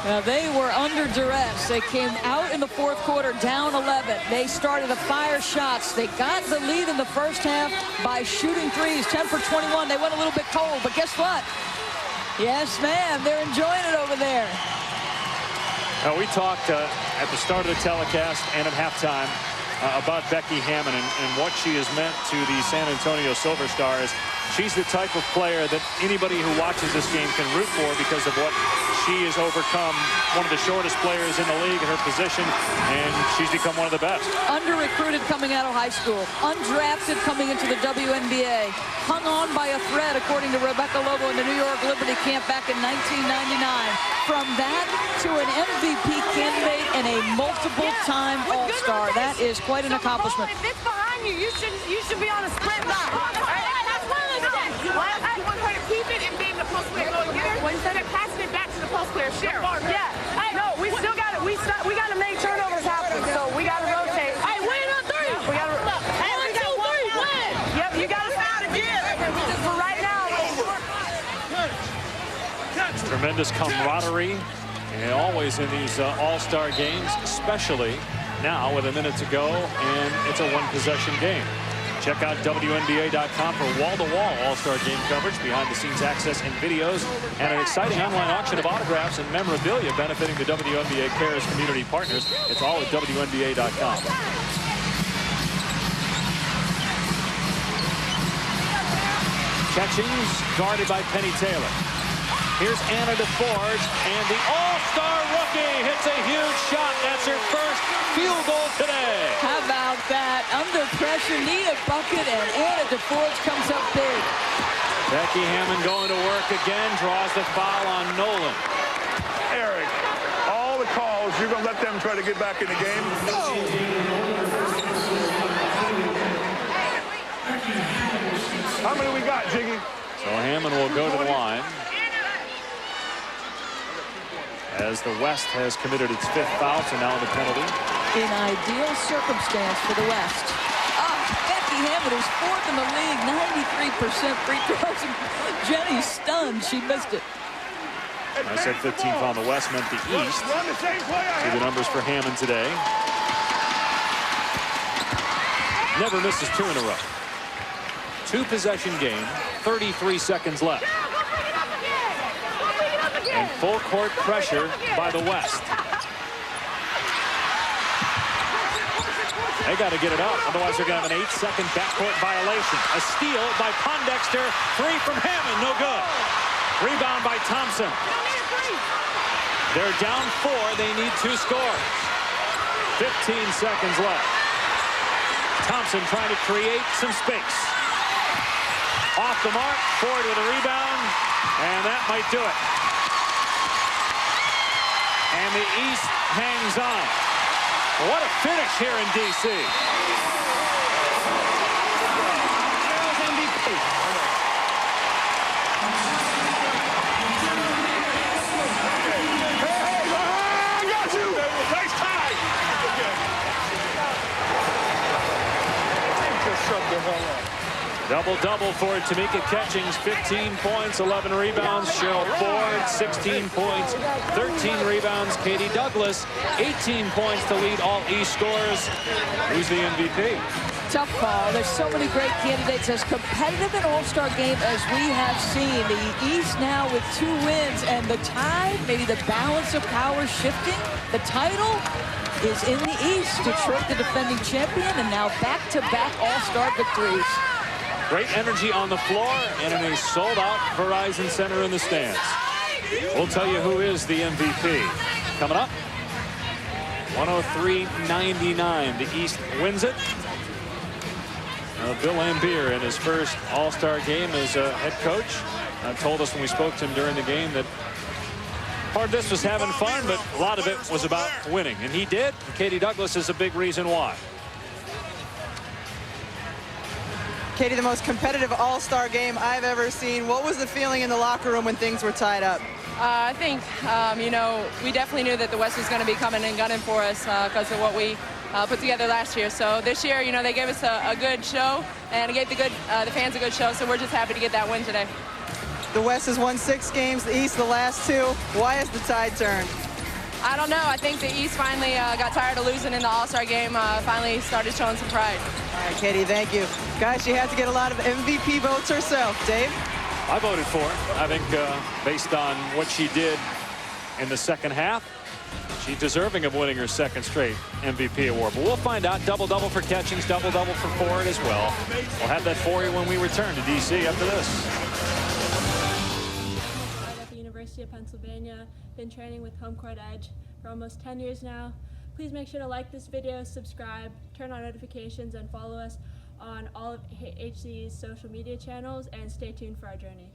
Now, they were under duress. They came out in the fourth quarter down 11. They started to fire shots. They got the lead in the first half by shooting threes, 10 for 21. They went a little bit cold, but guess what? Yes, ma'am, they're enjoying it over there. We talked at the start of the telecast and at halftime about Becky Hammon and what she has meant to the San Antonio Silver Stars. She's the type of player that anybody who watches this game can root for because of what she has overcome. One of the shortest players in the league at her position, and she's become one of the best. Under-recruited coming out of high school, undrafted coming into the WNBA, hung on by a thread, according to Rebecca Lobo in the New York Liberty Camp back in 1999. From that to an MVP candidate and a multiple-time All-Star. That is quite an accomplishment. If it's behind you, you should be on a sprint line. You want her to keep it and be in the post player go get her? Instead of passing it back to the post player, Cheryl. Yeah. No, we still got it. We got to make turnovers happen. So we got to rotate. Hey, win on 3. We got to. Hey, 1, 2, 3, win. Yep, you got to start again. For right now. Tremendous camaraderie, and always in these All-Star games, especially now with a minute to go, and it's a 1-possession game. Check out WNBA.com for wall-to-wall All-Star game coverage, behind-the-scenes access and videos, and an exciting online auction of autographs and memorabilia benefiting the WNBA Cares community partners. It's all at WNBA.com. Catchings guarded by Penny Taylor. Here's Anna DeForge, and the All-Star rookie hits a huge shot. That's her first field goal today. How about that? Under pressure, need a bucket, and Anna DeForge comes up big. Becky Hammon going to work again, draws the foul on Nolan. Eric, all the calls, you're going to let them try to get back in the game? How many we got, Jiggy? So Hammon will go to the line, as the West has committed its 5th foul, so now the penalty. In ideal circumstance for the West. Becky Hammon is 4th in the league, 93% free throws. Jenny's stunned. She missed it. I said 15th on the West meant the East. See the numbers for Hammon today. Never misses 2 in a row. 2-possession game, 33 seconds left. And full court pressure by the West. They got to get it up, otherwise they're going to have an 8-second backcourt violation. A steal by Pondexter, 3 from Hammon, no good. Rebound by Thompson. They're down 4, they need 2 scores. 15 seconds left. Thompson trying to create some space. Off the mark, Ford with a rebound, and that might do it. And the East hangs on. What a finish here in D.C. Double-double for Tamika Catchings, 15 points, 11 rebounds. Cheryl Ford, 16 points, 13 rebounds. Katie Douglas, 18 points to lead all East scorers. Who's the MVP? Tough call. There's so many great candidates. As competitive an all-star game as we have seen. The East now with 2 wins, and the tide, maybe the balance of power shifting. The title is in the East. Detroit, the defending champion, and now back-to-back all-star victories. Great energy on the floor and in a sold-out Verizon Center in the stands. We'll tell you who is the MVP. Coming up, 103-99. The East wins it. Bill Laimbeer in his first All-Star game as a head coach told us when we spoke to him during the game that part of this was having fun, but a lot of it was about winning. And he did. And Katie Douglas is a big reason why. Katie, the most competitive all-star game I've ever seen. What was the feeling in the locker room when things were tied up? I think, you know, we definitely knew that the West was going to be coming and gunning for us because of what we put together last year. So this year, you know, they gave us a good show and gave the fans a good show. So we're just happy to get that win today. The West has won 6 games, the East the last 2. Why has the tide turned? I don't know. I think the East finally got tired of losing in the All-Star game, finally started showing some pride. All right, Katie, thank you. Guys, she had to get a lot of MVP votes herself. Dave? I voted for her. I think based on what she did in the second half, she's deserving of winning her second straight MVP award. But we'll find out. Double-double for Catchings, double-double for Ford as well. We'll have that for you when we return to D.C. after this. At the University of Pennsylvania, been training with HomeCourtEdge for almost 10 years now. Please make sure to like this video, subscribe, turn on notifications, and follow us on all of HC's social media channels, and stay tuned for our journey.